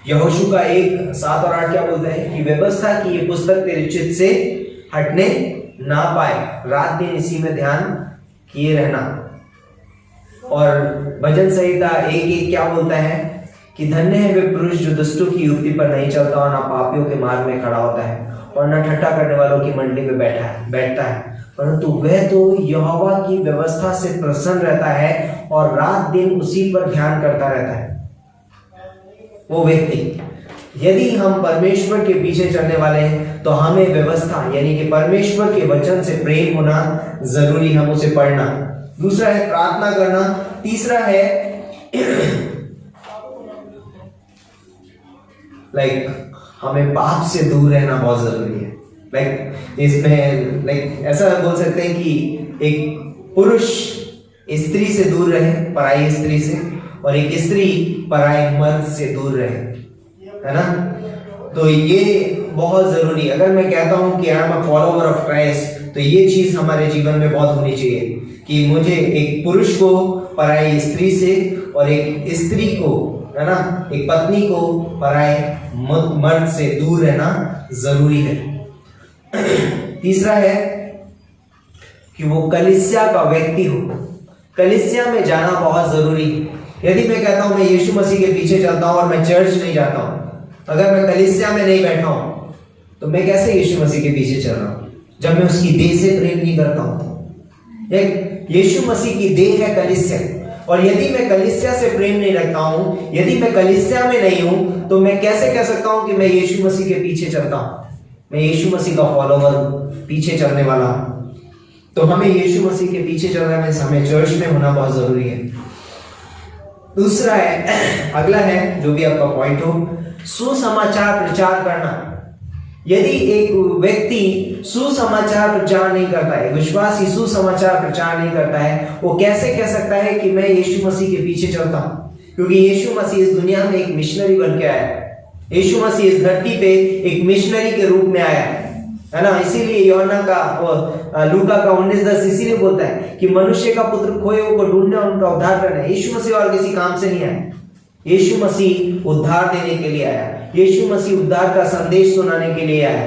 यहोशू का 1:7 और 8 क्या बोलता है कि व्यवस्था की ये पुस्तक तेरे चित्त से हटने ना पाए, रात दिन इसी में ध्यान किए रहना। और भजन संहिता 1:1 क्या बोलता है कि धन्य है वे पुरुष जो दुष्टों की युक्ति पर नहीं चलता और ना पापियों के मार्ग में खड़ा होता है और ना ठट्ठा करने वालों की मंडली में बैठता है, परंतु वह तो यहोवा की व्यवस्था से प्रसन्न रहता है और रात दिन उसी पर ध्यान करता रहता है। वो व्यक्ति, यदि हम परमेश्वर के पीछे चलने वाले हैं तो हमें व्यवस्था यानी कि परमेश्वर के वचन से प्रेम होना जरूरी है, हम उसे पढ़ना। दूसरा है प्रार्थना करना, तीसरा है हमें पाप से दूर रहना बहुत जरूरी है। इसमें ऐसा बोल सकते हैं कि एक पुरुष स्त्री से दूर रहे, पराई स्त्री से, और एक स्त्री पराई मर्द से दूर रहे, है ना। तो ये बहुत जरूरी है। अगर मैं कहता हूं कि I am a follower of Christ, तो ये चीज हमारे जीवन में बहुत होनी चाहिए कि मुझे एक पुरुष को पराई स्त्री से और एक स्त्री को, है ना, एक पत्नी को पराए मर्द से दूर रहना जरूरी है। तीसरा है कि वो कलीसिया का व्यक्ति हो। कलीसिया में जाना बहुत जरूरी है। यदि मैं कहता हूं मैं यीशु मसीह के पीछे चलता हूं और मैं चर्च नहीं जाता हूं, अगर मैं कलीसिया में नहीं बैठा हूं, तो मैं कैसे यीशु मसीह के पीछे चल रहा हूं जब मैं उसकी देह से प्रेम नहीं करता हूं। एक यीशु मसीह की देह है कलीसिया, और यदि मैं कलीसिया से प्रेम नहीं रखता हूं, यदि मैं कलीसिया में नहीं हूं, तो मैं कैसे कह सकता हूं कि मैं यीशु मसीह के पीछे चलता हूं, मैं यीशु मसीह का फॉलोवर, पीछे चलने वाला हूं। तो हमें यीशु मसीह के पीछे चलना है, हमें चर्च में होना बहुत जरूरी है। दूसरा है, अगला है जो भी आपका पॉइंट हो, सुसमाचार प्रचार करना। यदि एक व्यक्ति सुसमाचार प्रचार नहीं करता है, विश्वासी सुसमाचार प्रचार नहीं करता है, वो कैसे कह सकता है कि मैं यीशु मसीह के पीछे चलता हूं? क्योंकि यीशु मसीह इस दुनिया में एक मिशनरी बन के आया है। यीशु मसीह इस धरती पे एक मिशनरी के रूप में आया है ना। इसीलिए यूहन्ना का लूका का 19:10 इसीलिए बोलता है कि मनुष्य का पुत्र खोए हुए को ढूंढने और उनका उद्धार करना। यीशु मसीह और किसी काम से नहीं आया, यीशु मसीह उद्धार देने के लिए आया, यीशु मसीह उद्धार का संदेश सुनाने के लिए आया,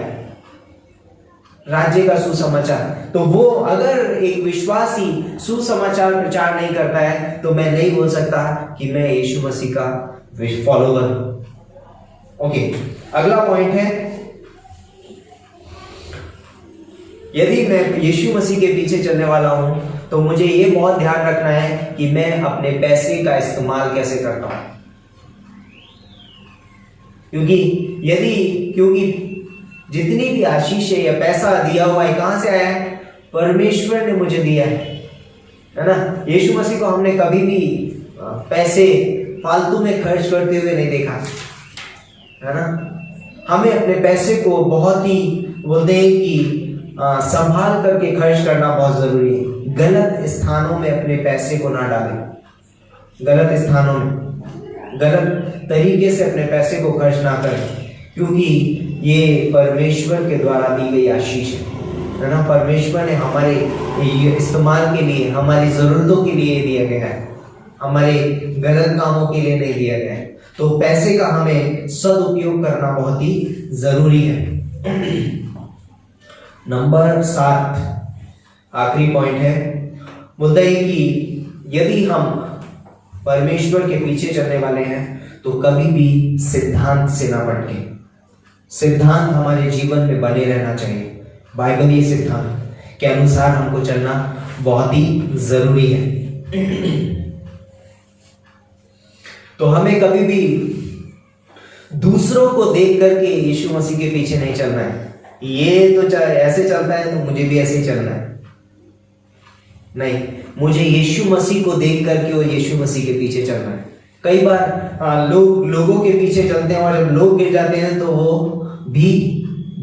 राज्य का सुसमाचार। तो वो अगर एक विश्वासी सुसमाचार प्रचार नहीं करता है, तो मैं नहीं बोल सकता कि मैं यीशु मसीह का फॉलोवर हूं। ओके, अगला पॉइंट है, यदि मैं यीशु मसीह के पीछे चलने वाला हूं, तो मुझे ये बहुत ध्यान रखना है कि मैं अपने पैसे का इस्तेमाल कैसे करता हूं। क्योंकि जितनी भी आशीष है या पैसा दिया हुआ है, कहां से आया है? परमेश्वर ने मुझे दिया है ना। यीशु मसीह को हमने कभी भी पैसे फालतू में खर्च करते हुए नहीं देखा, है ना। हमें अपने पैसे को बहुत ही बोलते हैं कि संभाल करके खर्च करना बहुत जरूरी है। गलत स्थानों में अपने पैसे को ना डालें, गलत स्थानों में गलत तरीके से अपने पैसे को खर्च ना करें, क्योंकि ये परमेश्वर के द्वारा दी गई आशीष है ना। परमेश्वर ने हमारे इस्तेमाल के लिए, हमारी जरूरतों के लिए दिया गया है, हमारे गलत कामों के लिए नहीं दिया गया है। तो पैसे का हमें सदुपयोग करना बहुत ही जरूरी है। नंबर 7 आखिरी पॉइंट है, मुद्दा ये कि यदि हम परमेश्वर के पीछे चलने वाले हैं, तो कभी भी सिद्धांत से ना भटके। सिद्धांत हमारे जीवन में बने रहना चाहिए। बाइबलीय सिद्धांत के अनुसार हमको चलना बहुत ही जरूरी है। तो हमें कभी भी दूसरों को देख करके यीशु मसीह के पीछे नहीं चलना है। ये तो ऐसे चलता है तो मुझे भी ऐसे ही चलना है, नहीं, मुझे यीशु मसीह को देख करके और यीशु मसीह के पीछे चलना है। कई बार लोगों के पीछे चलते हैं, और जब लोग गिर जाते हैं तो वो भी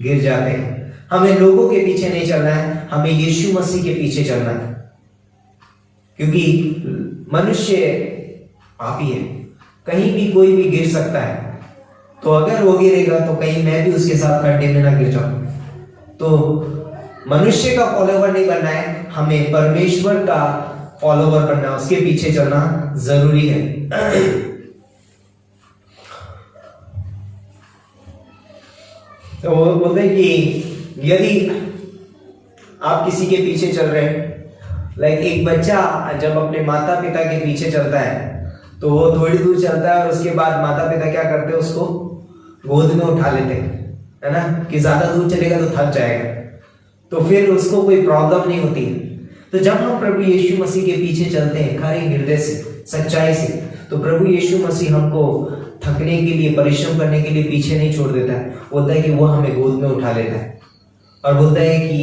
गिर जाते हैं। हमें लोगों के पीछे नहीं चलना है, हमें यीशु मसीह के पीछे चलना है। क्योंकि मनुष्य पापी है, कहीं भी कोई भी गिर सकता है। तो अगर वो गिरेगा तो कहीं मैं भी उसके साथ खड्डे में ना गिर जाऊं। तो मनुष्य का फॉलोवर नहीं बनना है, हमें परमेश्वर का फॉलोवर बनना है, उसके पीछे चलना जरूरी है। तो वो बोलते हैं कि यदि आप किसी के पीछे चल रहे हैं, लाइक एक बच्चा जब अपने माता पिता के पीछे चलता है, तो वो थोड़ी दूर चलता है और उसके बाद माता पिता क्या करते हैं, उसको गोद में उठा लेते हैं, है ना, कि ज्यादा दूर चलेगा तो थक जाएगा, तो फिर उसको कोई प्रॉब्लम नहीं होती है। तो जब हम प्रभु यीशु मसीह के पीछे चलते हैं खरे हृदय से, सच्चाई से, तो प्रभु यीशु मसीह हमको थकने के लिए, परिश्रम करने के लिए पीछे नहीं छोड़ देता है। बोलता है कि वो हमें गोद में उठा लेता है और बोलता है कि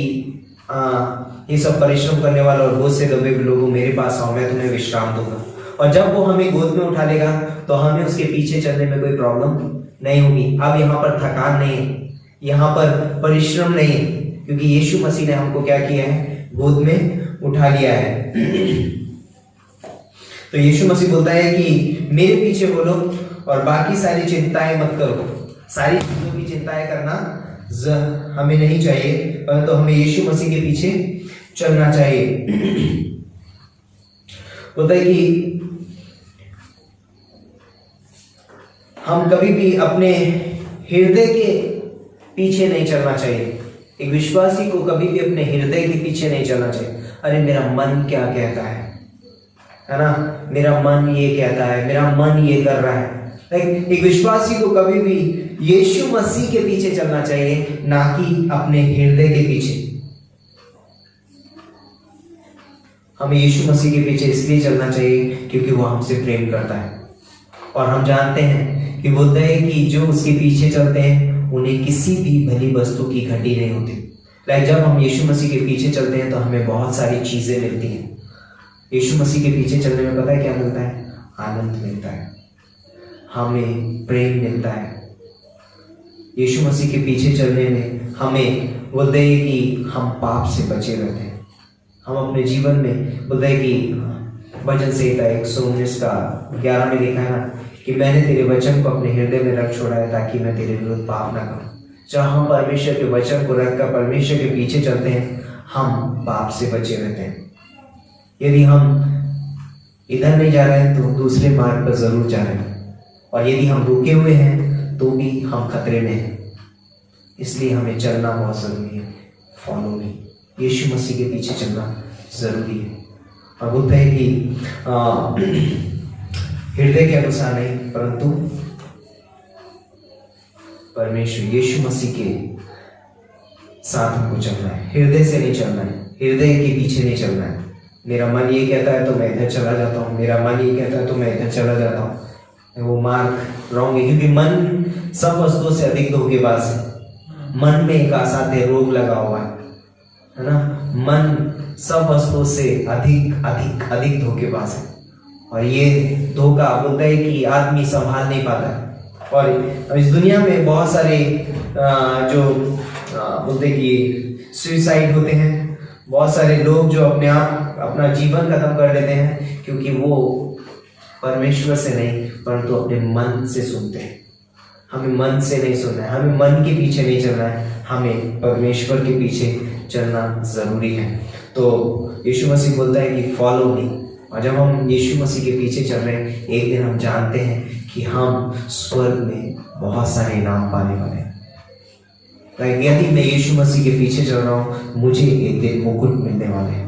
ये सब परिश्रम करने वाले और बोझ से दबे हुए लोगों मेरे पास आओ, मैं तुम्हें विश्राम दूंगा। और जब वो हमें गोद में उठा लेगा तो हमें उसके पीछे चलने में कोई प्रॉब्लम नहीं होगी। अब यहाँ पर थकान नहीं है, यहाँ पर परिश्रम नहीं है, क्योंकि यीशु मसीह ने हमको क्या किया है, गोद में उठा लिया है। तो यीशु मसीह बोलता है कि मेरे पीछे बोलो और बाकी सारी चिंताएं मत करो। सारी चीजों की चिंताएं करना हमें नहीं चाहिए, परंतु हमें यीशु मसीह के पीछे चलना चाहिए। होता है कि हम कभी भी अपने हृदय के पीछे नहीं चलना चाहिए। एक विश्वासी को कभी भी अपने हृदय के पीछे नहीं चलना चाहिए। अरे मेरा मन क्या कहता है ना, मेरा मन ये कहता है, मेरा मन ये कर रहा है। एक विश्वासी को कभी भी यीशु मसीह के पीछे चलना चाहिए, ना कि अपने हृदय के पीछे। हमें यीशु मसीह के पीछे इसलिए चलना चाहिए क्योंकि वो हमसे प्रेम करता है, और हम जानते हैं कि बोलते हैं कि जो उसके पीछे चलते हैं उन्हें किसी भी भली वस्तु की घटी नहीं होती। लाइक जब हम यीशु मसीह के पीछे चलते हैं तो हमें बहुत सारी चीजें मिलती हैं। यीशु मसीह के पीछे चलने में पता है क्या मिलता है? आनंद मिलता है, हमें प्रेम मिलता है। यीशु मसीह के पीछे चलने में हमें बोलते हैं कि हम पाप से बचे रहते हैं। हम अपने जीवन में बोलते हैं कि वचन संहिता 119:11 में लिखा है ना कि मैंने तेरे वचन को अपने हृदय में रख छोड़ा है ताकि मैं तेरे विरुद्ध पाप ना करूं। जब हम परमेश्वर के वचन को रखकर परमेश्वर के पीछे चलते हैं, हम पाप से बचे रहते हैं। यदि हम इधर नहीं जा रहे हैं तो दूसरे मार्ग पर जरूर जा रहे हैं, और यदि हम रुके हुए हैं तो भी हम खतरे में हैं। इसलिए हमें चलना बहुत जरूरी है। फॉलो मी, यीशु मसीह के पीछे चलना जरूरी है। और बोलते हैं कि हृदय के अनुसार नहीं, परंतु परमेश्वर यीशु मसीह के साथ हमको चलना है। हृदय से नहीं चलना है, हृदय के पीछे नहीं चलना है। मेरा मन ये कहता है तो मैं इधर चला जाता हूँ, मेरा मन ये कहता है तो मैं इधर चला जाता हूँ। वो मार्ग रॉन्ग है, क्योंकि मन सब वस्तुओं से अधिक धोखेबाज है। मन में एक असाध्य रोग लगा हुआ है ना। मन सब वस्तुओं से अधिक अधिक अधिक धोखेबाज है, और ये धोखा बोलता है कि आदमी संभाल नहीं पाता। और इस दुनिया में बहुत सारे जो बोलते कि सुसाइड होते हैं, बहुत सारे लोग जो अपने आप अपना जीवन खत्म कर देते हैं, क्योंकि वो परमेश्वर से नहीं परंतु अपने मन से सुनते हैं। हमें मन से नहीं सुनना है, हमें मन के पीछे नहीं चलना है, हमें परमेश्वर के पीछे चलना जरूरी है। तो यीशु मसीह बोलता है कि फॉलो मी, और जब हम यीशु मसीह के पीछे चल रहे हैं, एक दिन हम जानते हैं कि हम स्वर्ग में बहुत सारे इनाम पाने वाले हैं। यदि मैं यीशु मसीह के पीछे चल रहा हूं, मुझे एक दिन मुकुट मिलने वाले हैं।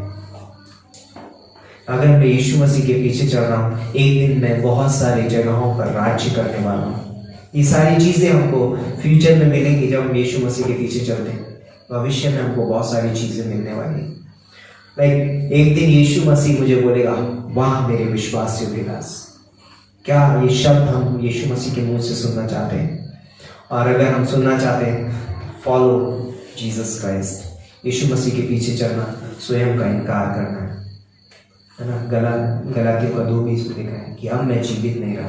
अगर मैं यीशु मसीह के पीछे चल रहा हूं, एक दिन मैं बहुत सारी जगहों पर राज्य करने वाला हूं। ये सारी चीजें हमको फ्यूचर में मिलेंगी जब हम यीशु मसीह के पीछे चलते हैं। भविष्य में हमको बहुत सारी चीजें मिलने वाली हैं। एक दिन यीशु मसीह मुझे बोलेगा, वाह मेरे विश्वास योग्य दास। क्या ये शब्द हम यीशु मसीह के मुंह से सुनना चाहते हैं? और अगर हम सुनना चाहते हैं, फॉलो जीसस क्राइस्ट, यीशु मसीह के पीछे चलना, स्वयं का इनकार करना है ना। गलातियों का 2:20 में लिखा है कि अब मैं जीवित नहीं रहा,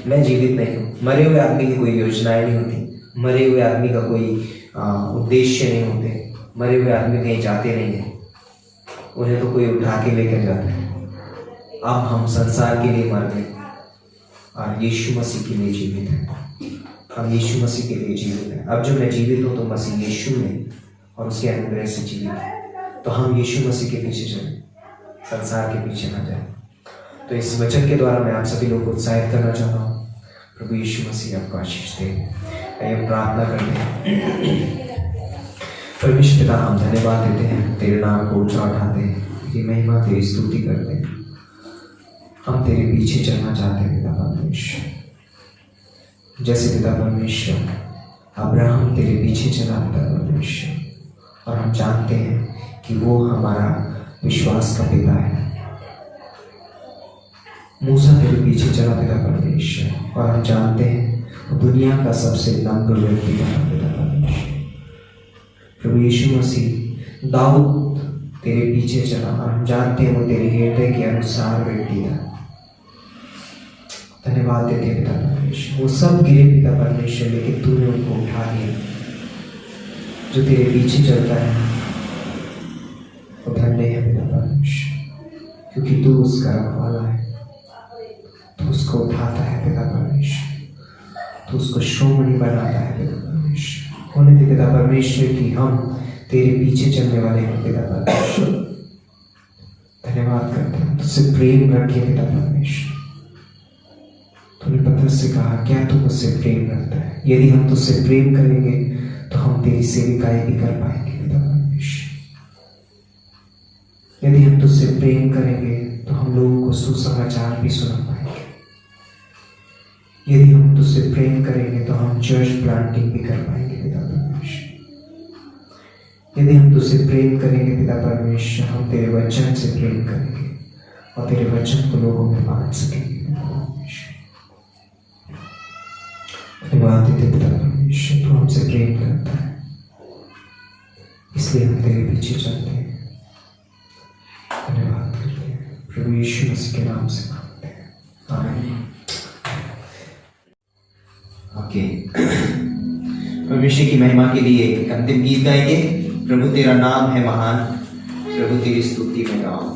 मैं जीवित नहीं हूँ। मरे हुए आदमी की कोई योजनाएं नहीं होती, मरे हुए आदमी का कोई उद्देश्य नहीं होते, मरे हुए आदमी कहीं जाते नहीं है, उन्हें तो कोई उठा के लेकर जाता है। अब हम संसार के लिए मर गए और यीशु मसीह के लिए जीवित हैं। हम यीशु मसीह के लिए जीवित हैं। अब जो मैं जीवित हूँ तो मसीह यीशु में और उसके अनुग्रह से जीवित है। तो हम यीशु मसीह के पीछे चलें, संसार के पीछे ना जाएं। तो इस वचन के द्वारा मैं आप सभी लोग को उत्साहित करना चाहता हूँ। प्रभु यीशु मसीह आपको आशीष दे। आइए प्रार्थना करते हैं। परमेश्वर पिता, हम धन्यवाद देते हैं, तेरे नाम को ऊंचा उठाते हैं, तेरी महिमा तेरी स्तुति करते हैं। हम तेरे पीछे चलना चाहते हैं पिता परमेश्वर, जैसे पिता परमेश्वर अब्राहम तेरे पीछे चला पिता परमेश्वर, और हम जानते हैं कि वो हमारा विश्वास का पिता है। मूसा तेरे पीछे चला पिता परमेश्वर, और हम जानते हैं वो दुनिया का सबसे नम्र व्यक्ति था पिता परमेश्वर। प्रभु यीशु मसीह, दाऊद तेरे पीछे चला और हम जानते हैं वो तेरे हृदय के अनुसार व्यक्ति था। धन्यवाद देते हैं पिता परमेश्वर, वो सब गिरे पिता परमेश्वर, लेकिन तूने उनको उठा लिया। जो तेरे पीछे चलता है वो धन्य है पिता परमेश्वर, क्योंकि तू उसका रखवाला है। तू उसको उठाता है पिता परमेश्वर, तू उसको श्रोमणी बनाता है पिता परमेश्वर। होने दे पिता परमेश्वर कि हम तेरे पीछे चलने वाले हैं पिता परमेश्वर। धन्यवाद करते हैं, तुझसे प्रेम रखे पिता परमेश्वर। तूने पत्रस से कहा, क्या तू मुझसे प्रेम रखता है? यदि हम तुझसे प्रेम करेंगे तो हम तेरी सेविकाएं भी कर पाएंगे पिता परमेश्वर। यदि हम तुझसे प्रेम करेंगे तो हम लोगों को सुसमाचार भी सुना पाएंगे। यदि हम तुझसे प्रेम करेंगे तो हम चर्च प्लांटिंग भी कर पाएंगे पिता परमेश्वर। यदि हम तुझसे प्रेम करेंगे पिता परमेश्वर, हम तेरे वचन से प्रेम करेंगे और तेरे वचन को लोगों में बांट सकेंगे पिता परमेश्वर। धन्यवाद देते पिता परमेश्वर, तू हमसे प्रेम करता है, इसलिए हम तेरे पीछे चलते हैं। धन्यवाद करते हैं, प्रभु यीशु मसीह के नाम से मांगते हैं, आमीन। ओके, परमेश्वर की महिमा के लिए एक अंतिम गीत गाएंगे। प्रभु तेरा नाम है महान, प्रभु तेरी स्तुति में गाओ।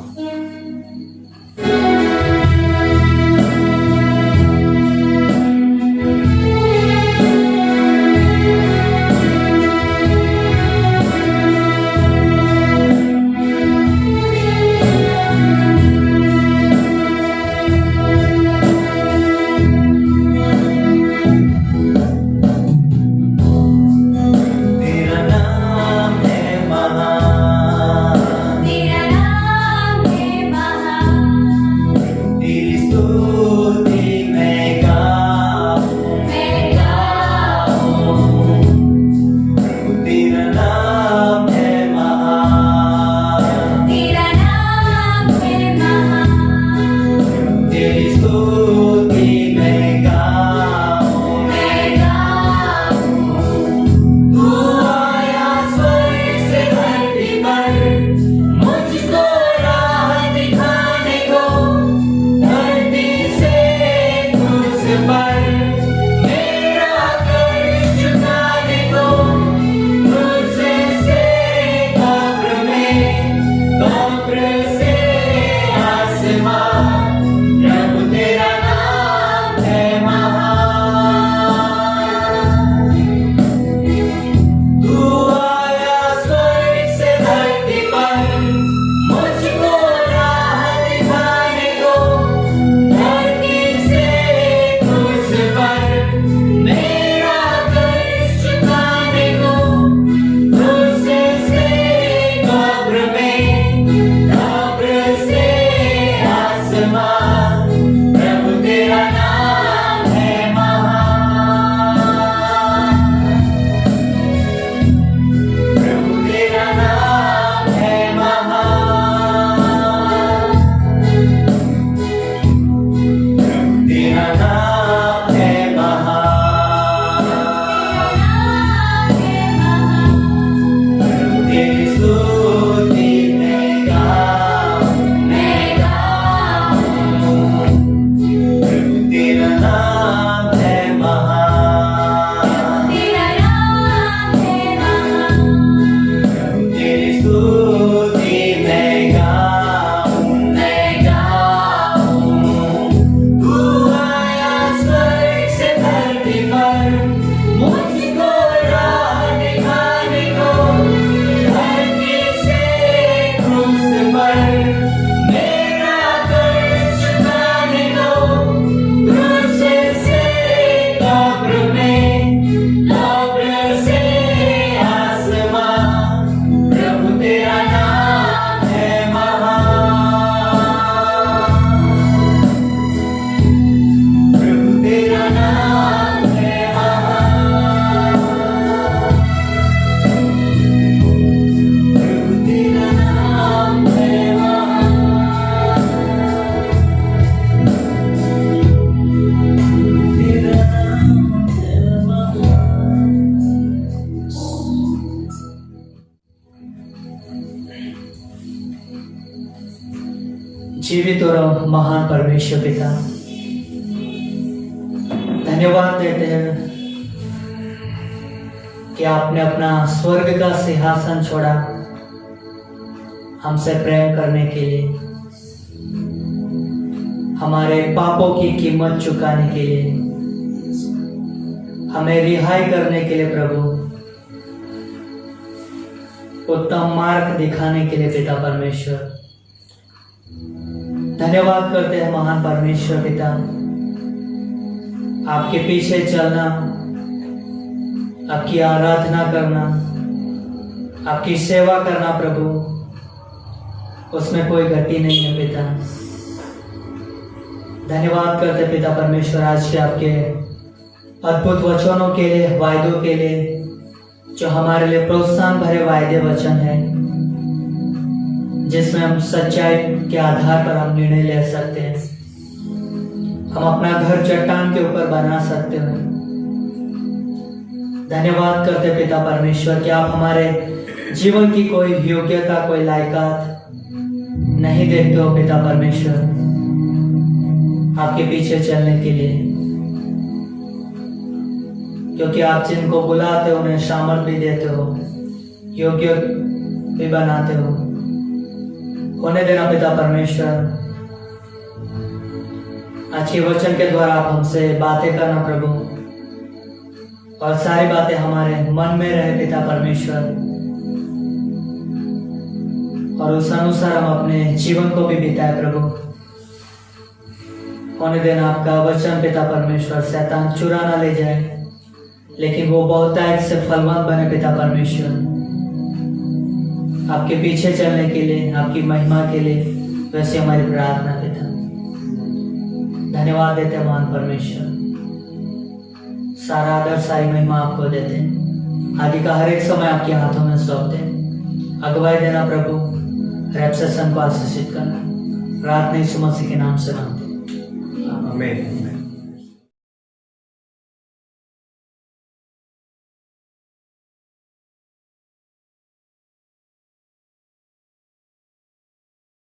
तेरा नाम जीवित और महान परमेश्वर पिता, धन्यवाद देते हैं कि आपने अपना स्वर्ग का सिंहासन छोड़ा हमसे प्रेम करने के लिए, हमारे पापों की कीमत चुकाने के लिए, हमें रिहाई करने के लिए प्रभु, उत्तम मार्ग दिखाने के लिए पिता परमेश्वर। धन्यवाद करते हैं महान परमेश्वर पिता, आपके पीछे चलना, आपकी आराधना करना, आपकी सेवा करना प्रभु, उसमें कोई गति नहीं है पिता। धन्यवाद करते पिता परमेश्वर आज के आपके अद्भुत वचनों के लिए, वायदों के लिए, जो हमारे लिए प्रोत्साहन भरे वायदे वचन है, जिसमें हम सच्चाई के आधार पर हम निर्णय ले सकते हैं, हम अपना घर चट्टान के ऊपर बना सकते हैं। धन्यवाद करते पिता परमेश्वर कि आप हमारे जीवन की कोई योग्यता, कोई लायकात नहीं देखते हो पिता परमेश्वर, आपके पीछे चलने के लिए, क्योंकि आप जिनको बुलाते हो उन्हें सामर्थ भी देते हो, योग्य भी बनाते हो। होने देना पिता परमेश्वर, आज के वचन के द्वारा आप हमसे बातें करना प्रभु, और सारी बातें हमारे मन में रहे पिता परमेश्वर, और उस अनुसार हम अपने जीवन को भी बिताए प्रभु। होने देना आपका वचन पिता परमेश्वर शैतान चुरा ना ले जाए, लेकिन वो बहुतायत से फलवान बने पिता परमेश्वर, आपके पीछे चलने के लिए, आपकी महिमा के लिए। वैसे हमारी प्रार्थना पिता, धन्यवाद देते महान परमेश्वर, सारा आदर सारी महिमा आपको देते हैं। आदि का हर एक समय आपके हाथों में सौंपते हैं। अगुवाई देना प्रभु, रैप सेशन को आशीषित करना, प्रार्थना यीशु मसीह के नाम से मांगते हैं, आमीन।